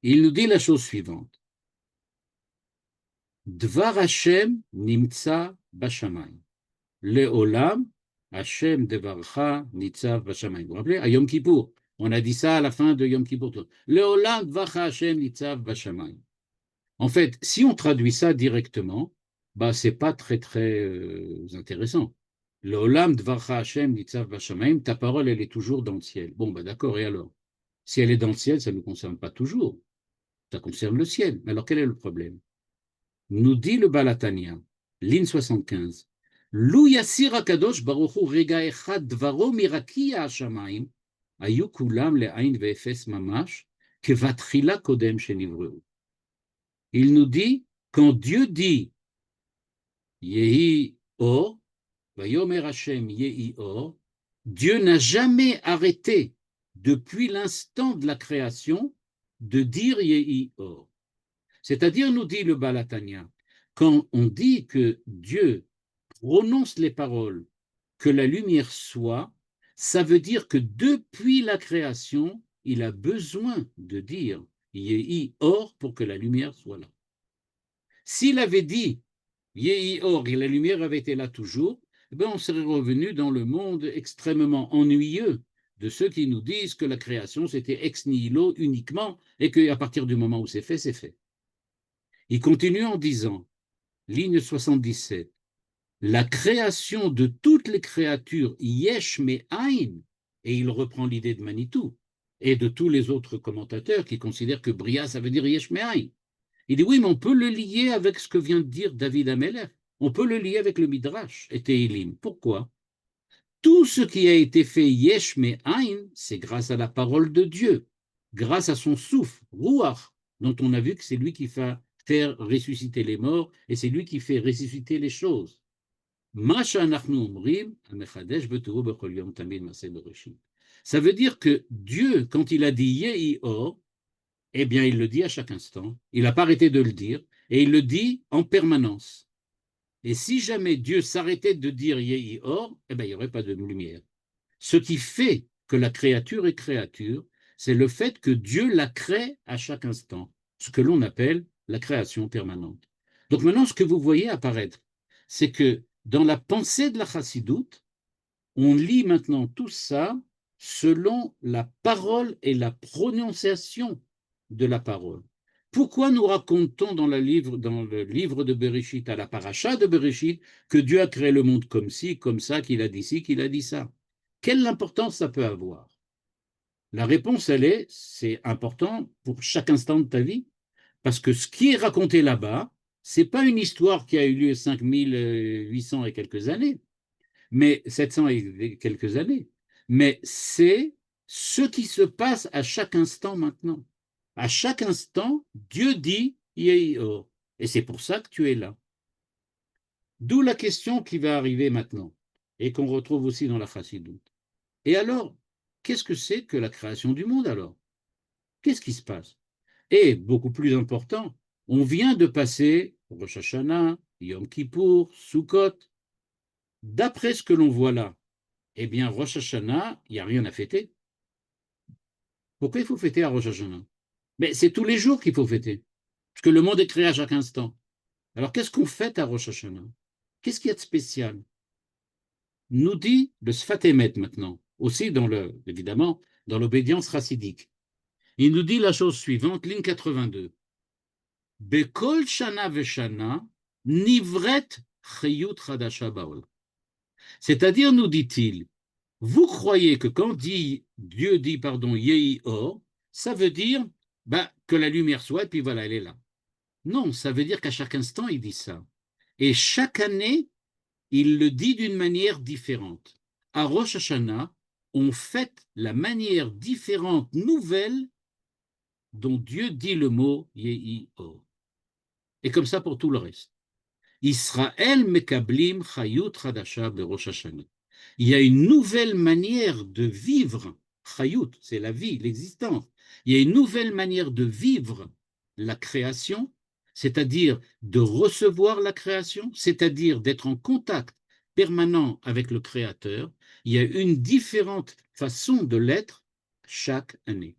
B: Il nous dit la chose suivante. Dvar Hashem nimtza bashamayim. Le'olam Hashem devarcha nitzav bashamayim. Vous vous rappelez, à Yom Kippour, on a dit ça à la fin de Yom Kippour. Le'olam dvarcha Hashem nitzav bashamayim. En fait, si on traduit ça directement, bah, c'est pas très intéressant. Le'olam dvarcha Hashem nitzav bashamayim, ta parole, elle est toujours dans le ciel. Bon, bah d'accord, et alors? Si elle est dans le ciel, ça ne nous concerne pas toujours. Ça concerne le ciel. Alors quel est le problème? Nous dit le Balatania, ligne 75. Lou yassir akadosh baruch hu rega echad dvaro mirakia hashamayim, ayu kulam le'ain ve'efes mamash, kevatrila kodem shenivreu. Il nous dit, quand Dieu dit Yehi or, vayomer Hashem Yehi or, Dieu n'a jamais arrêté, depuis l'instant de la création, de dire Yehi or. C'est-à-dire, nous dit le Balatania, quand on dit que Dieu prononce les paroles, que la lumière soit, ça veut dire que depuis la création, il a besoin de dire Yehi or pour que la lumière soit là. S'il avait dit Yehi or et la lumière avait été là toujours, ben on serait revenu dans le monde extrêmement ennuyeux de ceux qui nous disent que la création c'était ex nihilo uniquement et qu'à partir du moment où c'est fait, c'est fait. Il continue en disant, ligne 77, la création de toutes les créatures, yesh me'ain, et il reprend l'idée de Manitou, et de tous les autres commentateurs qui considèrent que Bria, ça veut dire yesh me'ain. Il dit oui, mais on peut le lier avec ce que vient de dire David Ameller. On peut le lier avec le Midrash et Teilim. Pourquoi? Tout ce qui a été fait yesh me'ain, c'est grâce à la parole de Dieu, grâce à son souffle, Ruach, dont on a vu que c'est lui qui fait faire ressusciter les morts, et c'est lui qui fait ressusciter les choses. Ça veut dire que Dieu, quand il a dit Yehi Or, eh bien, il le dit à chaque instant. Il n'a pas arrêté de le dire, et il le dit en permanence. Et si jamais Dieu s'arrêtait de dire Yehi Or, eh bien, il n'y aurait pas de lumière. Ce qui fait que la créature est créature, c'est le fait que Dieu la crée à chaque instant, ce que l'on appelle la création permanente. Donc maintenant, ce que vous voyez apparaître, c'est que dans la pensée de la chassidoute, on lit maintenant tout ça selon la parole et la prononciation de la parole. Pourquoi nous racontons dans le livre de Bereshit, à la paracha de Bereshit, que Dieu a créé le monde comme ci, comme ça, qu'il a dit ci, qu'il a dit ça? Quelle importance ça peut avoir? La réponse, c'est important pour chaque instant de ta vie, parce que ce qui est raconté là-bas, c'est pas une histoire qui a eu lieu 5800 et quelques années, mais 700 et quelques années, mais c'est ce qui se passe à chaque instant maintenant. À chaque instant, Dieu dit Yehi Or. Et c'est pour ça que tu es là. D'où la question qui va arriver maintenant et qu'on retrouve aussi dans la Chassidoute. Et alors, qu'est-ce que c'est que la création du monde alors? Qu'est-ce qui se passe? Et beaucoup plus important, on vient de passer Rosh Hashanah, Yom Kippour, Sukkot. D'après ce que l'on voit là, eh bien, Rosh Hashanah, il n'y a rien à fêter. Pourquoi il faut fêter à Rosh Hashanah? Mais c'est tous les jours qu'il faut fêter, parce que le monde est créé à chaque instant. Alors, qu'est-ce qu'on fête à Rosh Hashanah? Qu'est-ce qu'il y a de spécial? Nous dit le Sfat Emet maintenant, aussi évidemment, dans l'obédience racidique. Il nous dit la chose suivante, ligne 82. Bekol shana veshana nivret chayut chadasha baolam. C'est-à-dire, nous dit-il, vous croyez que quand Dieu dit, pardon, Yehi Or, ça veut dire que la lumière soit, et puis voilà, elle est là. Non, ça veut dire qu'à chaque instant, il dit ça. Et chaque année, il le dit d'une manière différente. À Rosh Hashanah, on fête la manière différente, nouvelle, dont Dieu dit le mot Yehi Or. Et comme ça pour tout le reste. Israël mekablim chayut chadasha berosh Hashanah. Il y a une nouvelle manière de vivre. Chayut, c'est la vie, l'existence. Il y a une nouvelle manière de vivre la création, c'est-à-dire de recevoir la création, c'est-à-dire d'être en contact permanent avec le Créateur. Il y a une différente façon de l'être chaque année.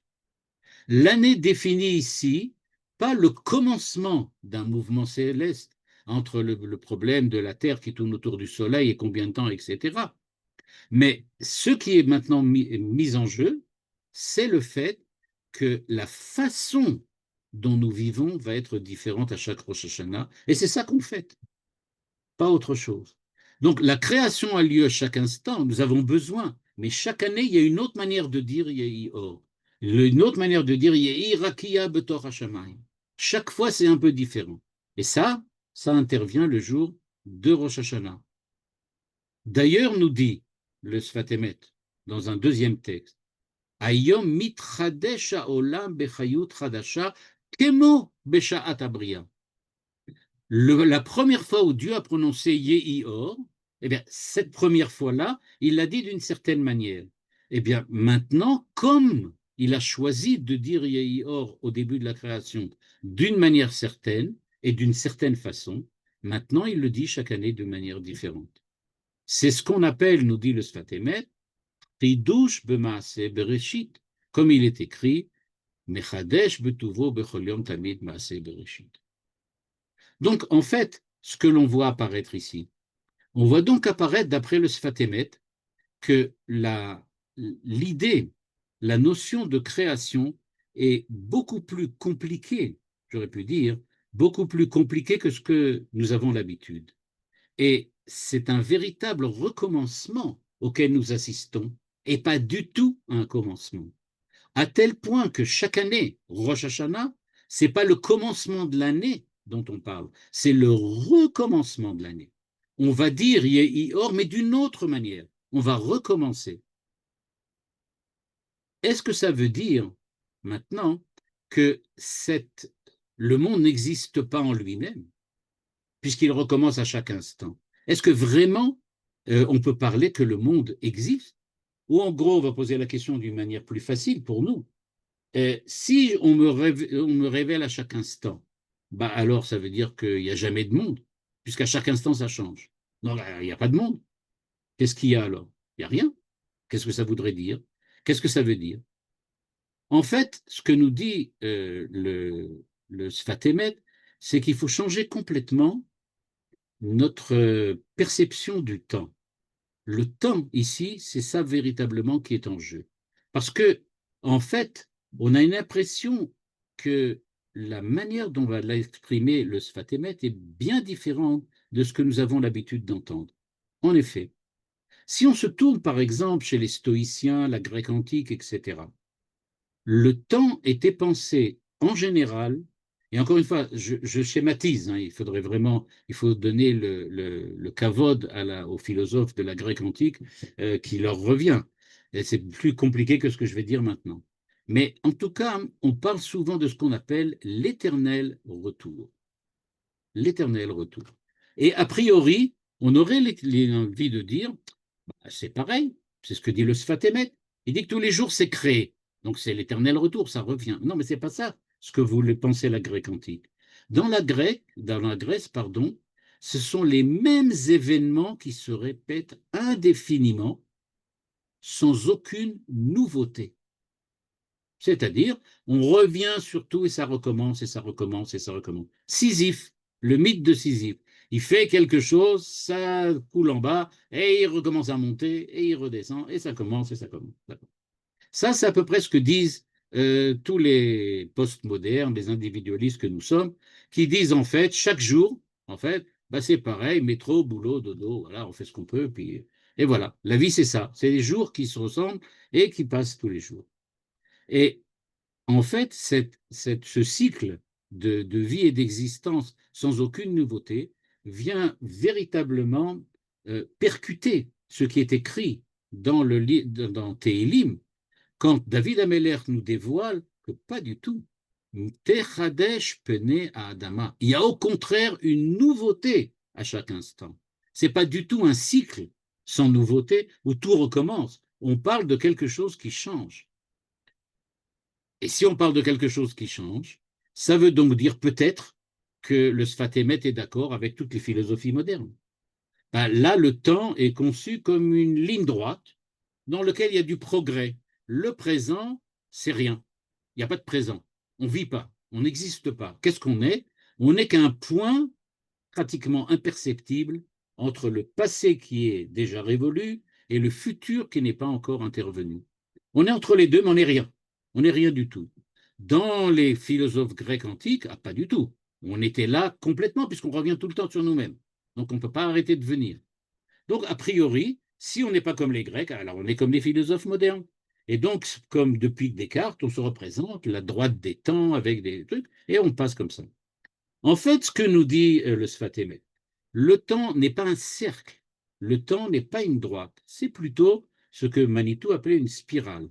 B: L'année définit ici pas le commencement d'un mouvement céleste entre le problème de la Terre qui tourne autour du Soleil et combien de temps, etc. Mais ce qui est maintenant mis en jeu, c'est le fait que la façon dont nous vivons va être différente à chaque Rosh Hashanah, et c'est ça qu'on fête, pas autre chose. Donc la création a lieu à chaque instant, nous avons besoin, mais chaque année, il y a une autre manière de dire Yehi Or, une autre manière de dire Yehi Rakia Betor Hashamayim. Chaque fois, c'est un peu différent. Et ça intervient le jour de Rosh Hashanah. D'ailleurs, nous dit le Sfat Emet dans un deuxième texte, Ayom mitchadesh haolam bechayut chadasha kemo besha'at abriya. La première fois où Dieu a prononcé Yehi Or, eh bien, cette première fois-là, il l'a dit d'une certaine manière. Eh bien, maintenant, comme il a choisi de dire Yehi Or au début de la création d'une manière certaine et d'une certaine façon, maintenant, il le dit chaque année de manière différente. C'est ce qu'on appelle, nous dit le Sfat Emet, Chidush b'maaseh bereshit, comme il est écrit, Mechadesh betuvo bechol yom tamid maaseh bereshit. Donc, en fait, ce que l'on voit apparaître ici, on voit donc apparaître, d'après le Sfat Emet, que l'idée, la notion de création est beaucoup plus compliquée, j'aurais pu dire, beaucoup plus compliquée que ce que nous avons l'habitude. Et c'est un véritable recommencement auquel nous assistons, et pas du tout un commencement. À tel point que chaque année, Rosh Hashanah, ce n'est pas le commencement de l'année dont on parle, c'est le recommencement de l'année. On va dire Yehi Or, mais d'une autre manière. On va recommencer. Est-ce que ça veut dire maintenant que le monde n'existe pas en lui-même, puisqu'il recommence à chaque instant? Est-ce que vraiment on peut parler que le monde existe? Ou en gros, on va poser la question d'une manière plus facile pour nous. Si on me révèle à chaque instant, alors ça veut dire qu'il n'y a jamais de monde, puisqu'à chaque instant ça change. Non, il n'y a pas de monde. Qu'est-ce qu'il y a alors? Il n'y a rien. Qu'est-ce que ça voudrait dire? Qu'est-ce que ça veut dire? En fait, ce que nous dit le Sfat Emet, c'est qu'il faut changer complètement notre perception du temps. Le temps ici, c'est ça véritablement qui est en jeu. Parce que, en fait, on a une impression que la manière dont va l'exprimer le Sfat Emet est bien différente de ce que nous avons l'habitude d'entendre. En effet, si on se tourne par exemple chez les stoïciens, la Grèce antique, etc., le temps était pensé en général, et encore une fois, je schématise, hein, il faut donner le kavod aux philosophes de la Grèce antique qui leur revient. Et c'est plus compliqué que ce que je vais dire maintenant. Mais en tout cas, on parle souvent de ce qu'on appelle l'éternel retour. L'éternel retour. Et a priori, on aurait l'envie de dire, bah, c'est pareil, c'est ce que dit le Sfat Emet. Il dit que tous les jours c'est créé. Donc c'est l'éternel retour, ça revient. Non, mais c'est pas ça ce que vous pensez la Grèce antique. Dans la Grèce, pardon, ce sont les mêmes événements qui se répètent indéfiniment sans aucune nouveauté. C'est-à-dire, on revient sur tout et ça recommence et ça recommence et ça recommence. Sisyphe, le mythe de Sisyphe. Il fait quelque chose, ça coule en bas, et il recommence à monter, et il redescend, et ça commence, et ça commence. Ça, c'est à peu près ce que disent tous les postmodernes, les individualistes que nous sommes, qui disent en fait, chaque jour, en fait, bah, c'est pareil, métro, boulot, dodo, voilà, on fait ce qu'on peut, puis, et voilà. La vie, c'est ça. C'est des jours qui se ressemblent et qui passent tous les jours. Et en fait, ce cycle de vie et d'existence sans aucune nouveauté vient véritablement percuter ce qui est écrit dans Télim, quand David Ameller nous dévoile que pas du tout. Techadesh pene à Adama. Il y a au contraire une nouveauté à chaque instant. Ce n'est pas du tout un cycle sans nouveauté où tout recommence. On parle de quelque chose qui change. Et si on parle de quelque chose qui change, ça veut donc dire peut-être que le Sfat Emet est d'accord avec toutes les philosophies modernes. Ben, là, le temps est conçu comme une ligne droite dans laquelle il y a du progrès. Le présent, c'est rien. Il n'y a pas de présent. On ne vit pas. On n'existe pas. Qu'est-ce qu'on est? On n'est qu'un point pratiquement imperceptible entre le passé qui est déjà révolu et le futur qui n'est pas encore intervenu. On est entre les deux, mais on n'est rien. On n'est rien du tout. Dans les philosophes grecs antiques, ah, pas du tout. On était là complètement, puisqu'on revient tout le temps sur nous-mêmes. Donc on ne peut pas arrêter de venir. Donc, a priori, si on n'est pas comme les Grecs, alors on est comme les philosophes modernes. Et donc, comme depuis Descartes, on se représente la droite des temps avec des trucs, et on passe comme ça. En fait, ce que nous dit le Sfat Emet, le temps n'est pas un cercle, le temps n'est pas une droite, c'est plutôt ce que Manitou appelait une spirale,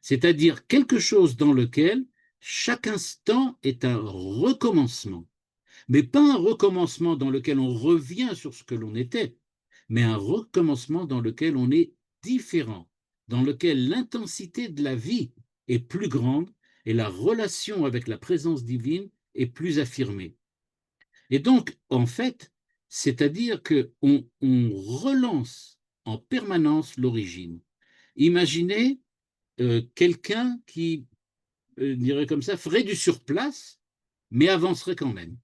B: c'est-à-dire quelque chose dans lequel chaque instant est un recommencement, mais pas un recommencement dans lequel on revient sur ce que l'on était, mais un recommencement dans lequel on est différent, dans lequel l'intensité de la vie est plus grande et la relation avec la présence divine est plus affirmée. Et donc, en fait, c'est-à-dire qu'on relance en permanence l'origine. Imaginez quelqu'un qui, dirait comme ça, ferait du surplace, mais avancerait quand même.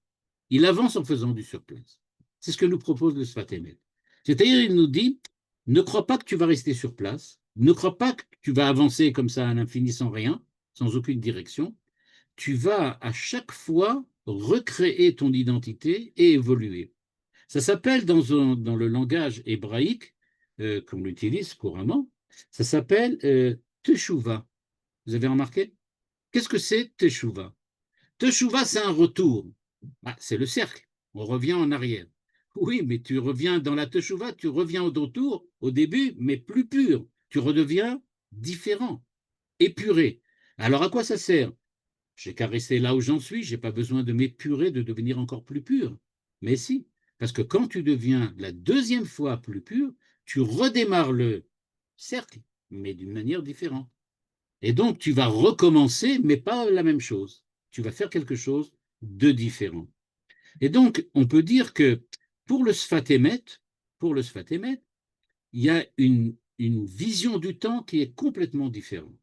B: Il avance en faisant du surplace. C'est ce que nous propose le Sfat Emet. C'est-à-dire, il nous dit, ne crois pas que tu vas rester sur place, ne crois pas que tu vas avancer comme ça à l'infini sans rien, sans aucune direction. Tu vas à chaque fois recréer ton identité et évoluer. Ça s'appelle dans le langage hébraïque, qu'on utilise couramment, ça s'appelle teshuva. Vous avez remarqué? Qu'est-ce que c'est teshuva? Teshuva, c'est un retour. Ah, c'est le cercle. On revient en arrière. Oui, mais tu reviens dans la teshuva, tu reviens au retour, au début, mais plus pur. Tu redeviens différent, épuré. Alors à quoi ça sert? J'ai qu'à rester là où j'en suis, je n'ai pas besoin de m'épurer, de devenir encore plus pur. Mais si, parce que quand tu deviens la deuxième fois plus pur, tu redémarres le cercle, mais d'une manière différente. Et donc, tu vas recommencer, mais pas la même chose. Tu vas faire quelque chose de différent. Et donc, on peut dire que pour le Sfat Emet, il y a une vision du temps qui est complètement différente.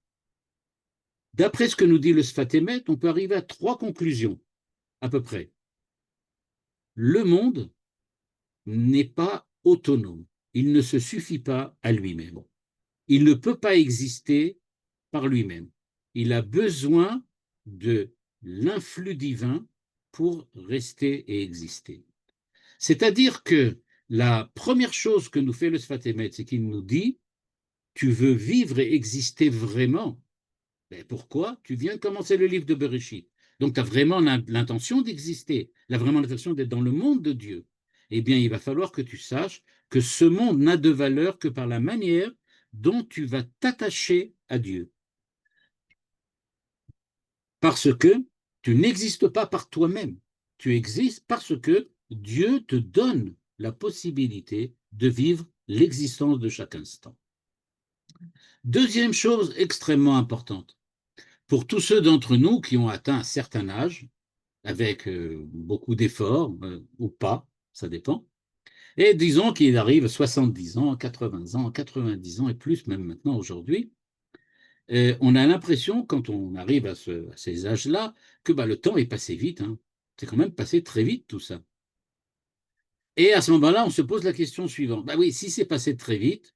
B: D'après ce que nous dit le Sfat Emet, on peut arriver à 3 conclusions, à peu près. Le monde n'est pas autonome. Il ne se suffit pas à lui-même. Il ne peut pas exister par lui-même. Il a besoin de l'influx divin pour rester et exister. C'est-à-dire que la première chose que nous fait le Sfat Emet, c'est qu'il nous dit, tu veux vivre et exister vraiment. Mais pourquoi? Tu viens de commencer le livre de Bereshit. Donc, tu as vraiment l'intention d'exister, vraiment l'intention d'être dans le monde de Dieu. Eh bien, il va falloir que tu saches que ce monde n'a de valeur que par la manière dont tu vas t'attacher à Dieu. Parce que tu n'existes pas par toi-même. Tu existes parce que Dieu te donne la possibilité de vivre l'existence de chaque instant. Deuxième chose extrêmement importante, pour tous ceux d'entre nous qui ont atteint un certain âge, avec beaucoup d'efforts ou pas, ça dépend, et disons qu'il arrive à 70 ans, 80 ans, 90 ans et plus même maintenant aujourd'hui, on a l'impression, quand on arrive à ces âges-là, que bah, le temps est passé vite. Hein. C'est quand même passé très vite tout ça. Et à ce moment-là, on se pose la question suivante. Bah oui, si c'est passé très vite,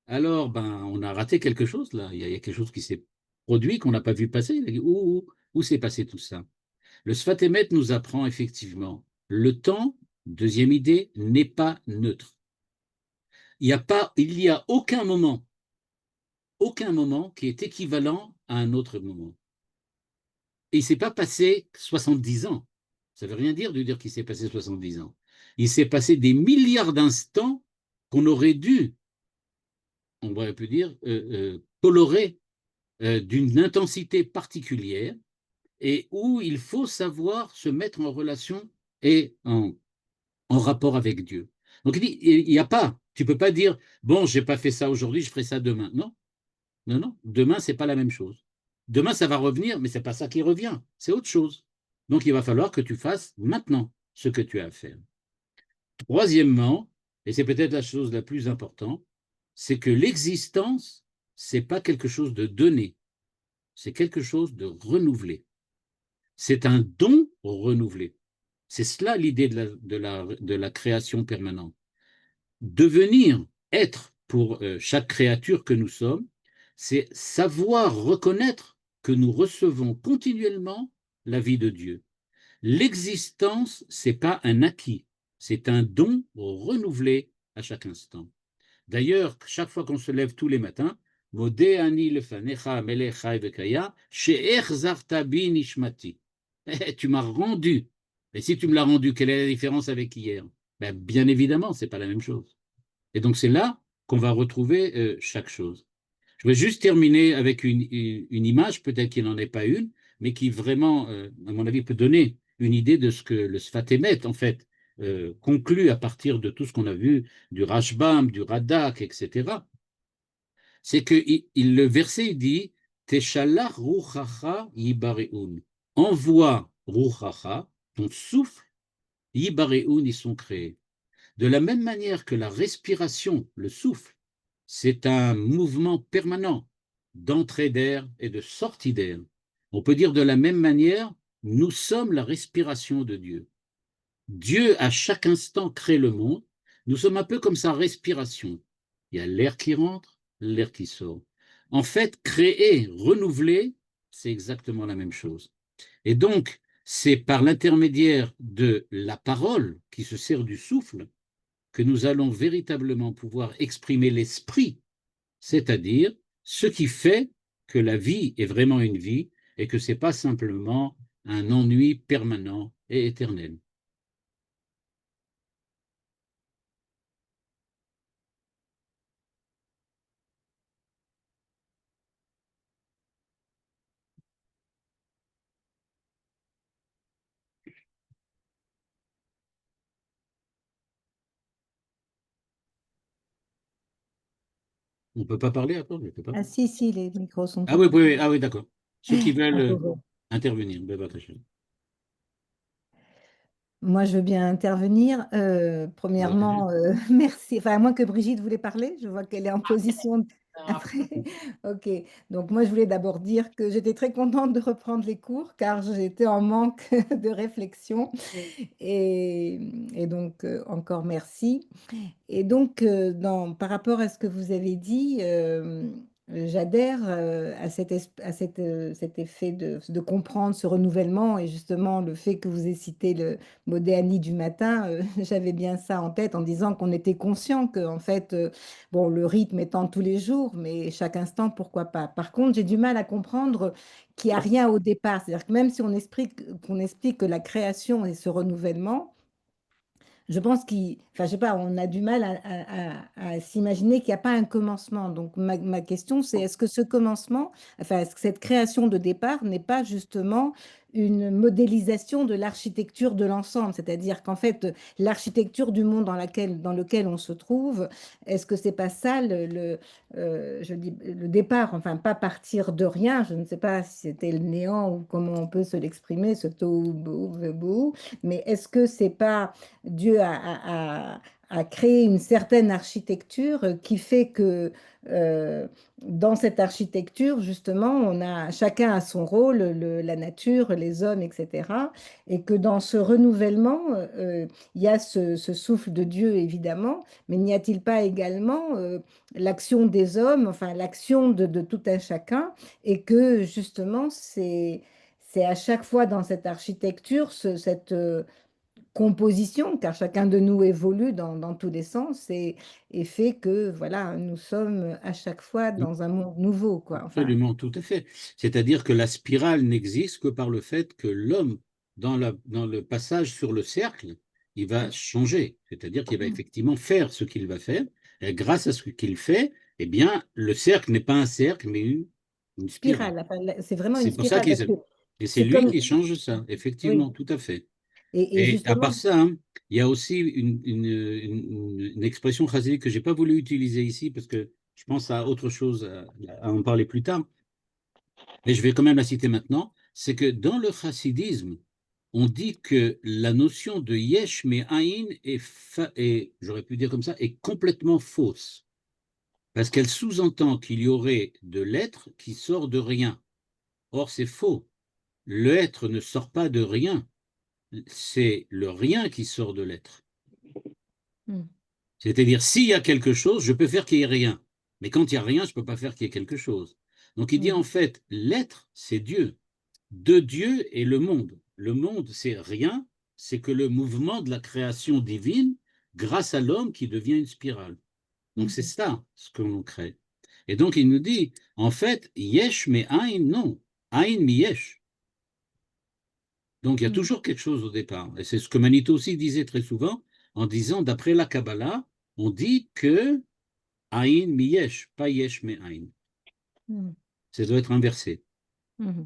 B: alors ben, on a raté quelque chose là. Il y a quelque chose qui s'est produit qu'on n'a pas vu passer. Où s'est passé tout ça? Le Sfat Emet nous apprend effectivement, le temps, deuxième idée, n'est pas neutre. Il y a aucun moment qui est équivalent à un autre moment. Et il ne s'est pas passé 70 ans. Ça ne veut rien dire de dire qu'il s'est passé 70 ans. Il s'est passé des milliards d'instants qu'on aurait dû, on aurait pu dire, colorer d'une intensité particulière et où il faut savoir se mettre en relation et en rapport avec Dieu. Donc il dit, il n'y a pas, tu ne peux pas dire, bon, je n'ai pas fait ça aujourd'hui, je ferai ça demain. Non, non, non. Demain, ce n'est pas la même chose. Demain, ça va revenir, mais ce n'est pas ça qui revient. C'est autre chose. Donc, il va falloir que tu fasses maintenant ce que tu as à faire. Troisièmement, et c'est peut-être la chose la plus importante, c'est que l'existence, ce n'est pas quelque chose de donné, c'est quelque chose de renouvelé. C'est un don renouvelé. C'est cela l'idée de la création permanente. Devenir, être pour chaque créature que nous sommes, c'est savoir reconnaître que nous recevons continuellement la vie de Dieu. L'existence, c'est pas un acquis, c'est un don renouvelé à chaque instant. D'ailleurs, chaque fois qu'on se lève tous les matins, Modéani lefanecha melechai vekaya, she'er zartabi nishmati. Tu m'as rendu. Et si tu me l'as rendu, quelle est la différence avec hier? Ben, bien évidemment, c'est pas la même chose. Et donc, c'est là qu'on va retrouver chaque chose. Je vais juste terminer avec une image, peut-être qu'il n'en est pas une, mais qui vraiment, à mon avis, peut donner une idée de ce que le Sfat Emet, en fait, conclut à partir de tout ce qu'on a vu du Rashbam, du Radak, etc. C'est que le verset dit Teshalach ruchacha yibareun. Envoie ruchacha, ton souffle, yibareun, ils sont créés. De la même manière que la respiration, le souffle, c'est un mouvement permanent d'entrée d'air et de sortie d'air. On peut dire de la même manière, nous sommes la respiration de Dieu. Dieu, à chaque instant, crée le monde. Nous sommes un peu comme sa respiration. Il y a l'air qui rentre, l'air qui sort. En fait, créer, renouveler, c'est exactement la même chose. Et donc, c'est par l'intermédiaire de la parole qui se sert du souffle que nous allons véritablement pouvoir exprimer l'esprit, c'est-à-dire ce qui fait que la vie est vraiment une vie et que ce n'est pas simplement un ennui permanent et éternel. On ne peut pas parler après, je ne peux pas.
C: Ah si, si, les micros sont
B: Ah oui, oui,
C: ouverts.
B: oui, ah oui, d'accord. Ceux qui veulent
C: À nouveau.
B: intervenir, Bébé.
C: Moi, je veux bien intervenir.
B: Allez.
C: Premièrement, merci. Enfin, à moins que Brigitte voulait parler, je vois qu'elle est en position après. Ok. Donc, moi, je voulais d'abord dire que j'étais très contente de reprendre les cours car j'étais en manque de réflexion. Et, et donc, encore merci. Et donc, par rapport à ce que vous avez dit, j'adhère à cet effet de comprendre ce renouvellement et justement le fait que vous ayez cité le Modéani du matin, j'avais bien ça en tête en disant qu'on était conscient que en fait, bon, le rythme étant tous les jours, mais chaque instant, pourquoi pas. Par contre, j'ai du mal à comprendre qu'il n'y a rien au départ. C'est-à-dire que même si qu'on explique que la création et ce renouvellement, je pense enfin, je sais pas, on a du mal à s'imaginer qu'il n'y a pas un commencement. Donc, ma question, c'est est-ce que ce commencement, enfin, est-ce que cette création de départ n'est pas justement une modélisation de l'architecture de l'ensemble? C'est-à-dire qu'en fait, l'architecture du monde dans lequel on se trouve, est-ce que c'est pas ça je dis, le départ, enfin, pas partir de rien, je ne sais pas si c'était le néant ou comment on peut se l'exprimer, ce tohu bohu, mais est-ce que c'est pas Dieu a créé une certaine architecture qui fait que dans cette architecture, justement, chacun a son rôle, la nature, les hommes, etc. Et que dans ce renouvellement, il y a ce souffle de Dieu, évidemment, mais n'y a-t-il pas également l'action des hommes, enfin l'action de tout un chacun, et que justement, c'est à chaque fois dans cette architecture, cette composition, car chacun de nous évolue dans tous les sens et fait que voilà, nous sommes à chaque fois dans un monde nouveau, quoi. Enfin,
B: Absolument, tout à fait. C'est-à-dire que la spirale n'existe que par le fait que l'homme, dans le passage sur le cercle, il va changer. C'est-à-dire qu'il va effectivement faire ce qu'il va faire. Et grâce à ce qu'il fait, eh bien, le cercle n'est pas un cercle, mais une spirale.
C: spirale, enfin, c'est vraiment une
B: C'est pour ça
C: spirale
B: qu'il
C: parce que
B: et c'est
C: c'est
B: lui
C: comme,
B: qui change ça, effectivement,
C: oui,
B: tout à fait.
C: et
B: Et à part
C: justement,
B: ça, hein, il y a aussi une expression chassidique que j'ai pas voulu utiliser ici parce que je pense à autre chose, à en parler plus tard, mais je vais quand même la citer maintenant. C'est que dans le chassidisme, on dit que la notion de yesh me'ayin j'aurais pu dire comme ça, est complètement fausse. Parce qu'elle sous-entend qu'il y aurait de l'être qui sort de rien. Or, c'est faux. L'être ne sort pas de rien. C'est le rien qui sort de l'être.
C: hmm,
B: C'est-à-dire, s'il y a quelque chose, je peux faire qu'il n'y ait rien. Mais quand il n'y a rien, je ne peux pas faire qu'il y ait quelque chose. Donc il dit en
C: hmm,
B: fait, l'être, c'est Dieu. De Dieu est le monde. Le monde, c'est rien, c'est que le mouvement de la création divine grâce à l'homme qui devient une spirale. Donc c'est
C: hmm,
B: ça ce que l'on crée. Et donc il nous dit, en fait, yesh mais aïn, non. Aïn mi yesh. Donc il y a
C: hmm,
B: toujours quelque chose au départ. Et c'est ce que Manito aussi disait très souvent, en disant, d'après la Kabbalah, on dit que Aïn mi yesh, pas yesh mais aïn.
C: hmm,
B: Ça doit être inversé.
C: hmm,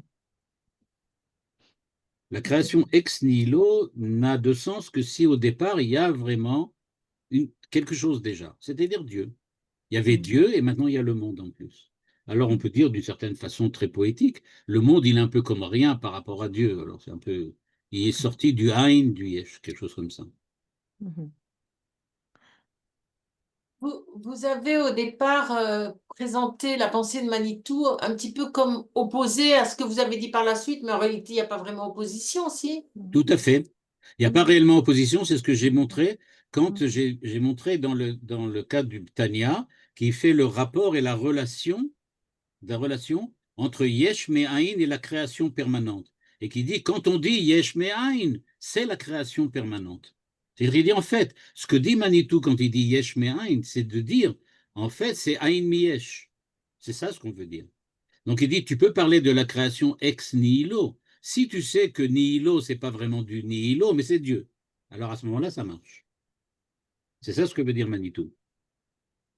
B: La
C: ok,
B: création ex nihilo n'a de sens que si au départ il y a vraiment quelque chose déjà, c'est-à-dire Dieu. Il y avait
C: hmm,
B: Dieu et maintenant il y a le monde en plus. Alors on
C: hmm,
B: peut dire d'une certaine façon très poétique, le monde il est un peu comme rien par rapport à Dieu. Alors c'est un peu, il est sorti du Aïn, du Yesh, quelque chose comme ça.
C: hmm,
D: Vous avez au départ présenté la pensée de Manitou un petit peu comme opposée à ce que vous avez dit par la suite, mais en réalité, il n'y a pas vraiment opposition, si.
C: hmm,
B: Tout à fait. Il n'y a pas
D: Mhm.
B: réellement opposition, c'est ce que j'ai montré quand
C: hmm,
B: j'ai montré dans le cadre du Tanya, qui fait le rapport et la relation entre Yesh Me'ain et la création permanente. Et qui dit, quand on dit Yesh Me'ain, c'est la création permanente. C'est-à-dire, il dit, en fait, ce que dit Manitou quand il dit Yesh Me'ain, c'est de dire, en fait, c'est Ain Mi-Yesh. C'est ça ce qu'on veut dire. Donc il dit, tu peux parler de la création ex nihilo, si tu sais que nihilo, c'est pas vraiment du nihilo, mais c'est Dieu. Alors à ce moment-là, ça marche. C'est ça ce que veut dire Manitou.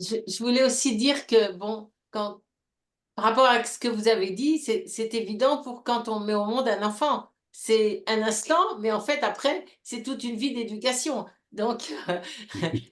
D: Je voulais aussi dire que, bon, par rapport à ce que vous avez dit, c'est évident pour quand on met au monde un enfant. C'est un instant, mais en fait, après, c'est toute une vie d'éducation. Donc,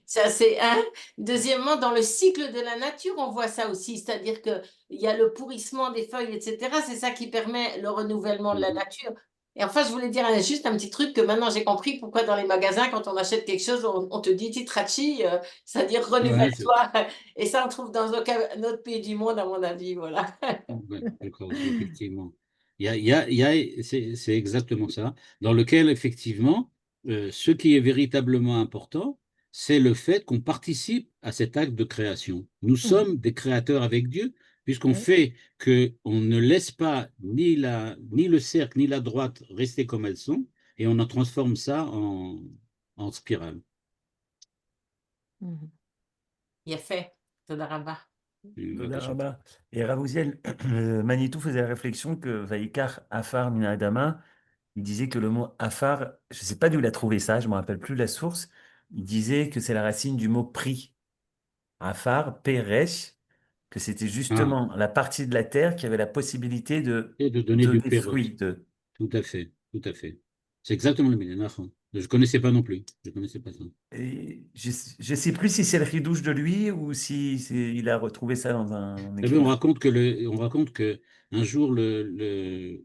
D: ça, c'est un. Deuxièmement, dans le cycle de la nature, on voit ça aussi, c'est-à-dire qu'il y a le pourrissement des feuilles, etc. C'est ça qui permet le renouvellement de la
B: Mhm.
D: nature. Et enfin, je voulais dire juste un petit truc que maintenant j'ai compris pourquoi dans les magasins, quand on achète quelque chose, on te dit titrachi, c'est-à-dire
B: Ouais,
D: renouvelle-toi. Et ça, on trouve dans aucun autre pays du monde, à mon avis. Voilà.
B: ouais, d'accord, effectivement. C'est exactement ça, dans lequel, effectivement, ce qui est véritablement important, c'est le fait qu'on participe à cet acte de création. Nous
C: hmm,
B: sommes des créateurs avec Dieu, puisqu'on
C: oui,
B: fait qu'on ne laisse pas ni le cercle ni la droite rester comme elles sont, et on en transforme ça en spirale.
C: hmm,
D: Il est fait. Todarabah.
A: Toda Rabba. Et Ravouziel, Manitou faisait la réflexion que Vaikar Afar Mina Adama, il disait que le mot Afar, je ne sais pas d'où il a trouvé ça, je ne me rappelle plus la source, il disait que c'est la racine du mot prix. Afar, Peresh, que c'était
B: Ah,
A: justement la partie de la terre qui avait la possibilité de
B: et de donner du
A: donner
B: Pérez.
A: fruit.
B: Tout à fait, tout à fait. C'est exactement le même. Je ne connaissais pas non plus. Je ne connaissais pas ça.
A: Et je ne sais plus si c'est le ridouche de lui ou si il a retrouvé ça dans un
B: Vous savez,
A: écrivain.
B: on raconte que un jour le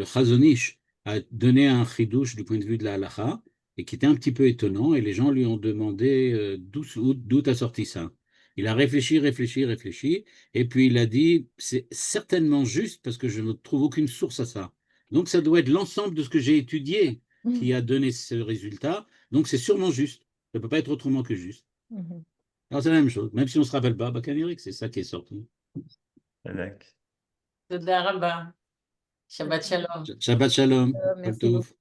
B: Chazon Ish a donné un chidouche du point de vue de la halacha et qui était un petit peu étonnant et les gens lui ont demandé d'où t'as sorti ça. Il a réfléchi, réfléchi, réfléchi et puis il a dit c'est certainement juste parce que je ne trouve aucune source à ça. Donc ça doit être l'ensemble de ce que j'ai étudié qui a donné ce résultat. Donc c'est sûrement juste. Ça ne peut pas être autrement que juste.
C: Mhm.
B: Alors c'est la même chose. Même si on ne se rappelle pas, bah, c'est ça qui est sorti.
A: D'accord.
D: תודה רבה. שבת שלום.
B: Shabbat Shalom.
C: Merci
B: Kol
C: beaucoup.
B: Tov.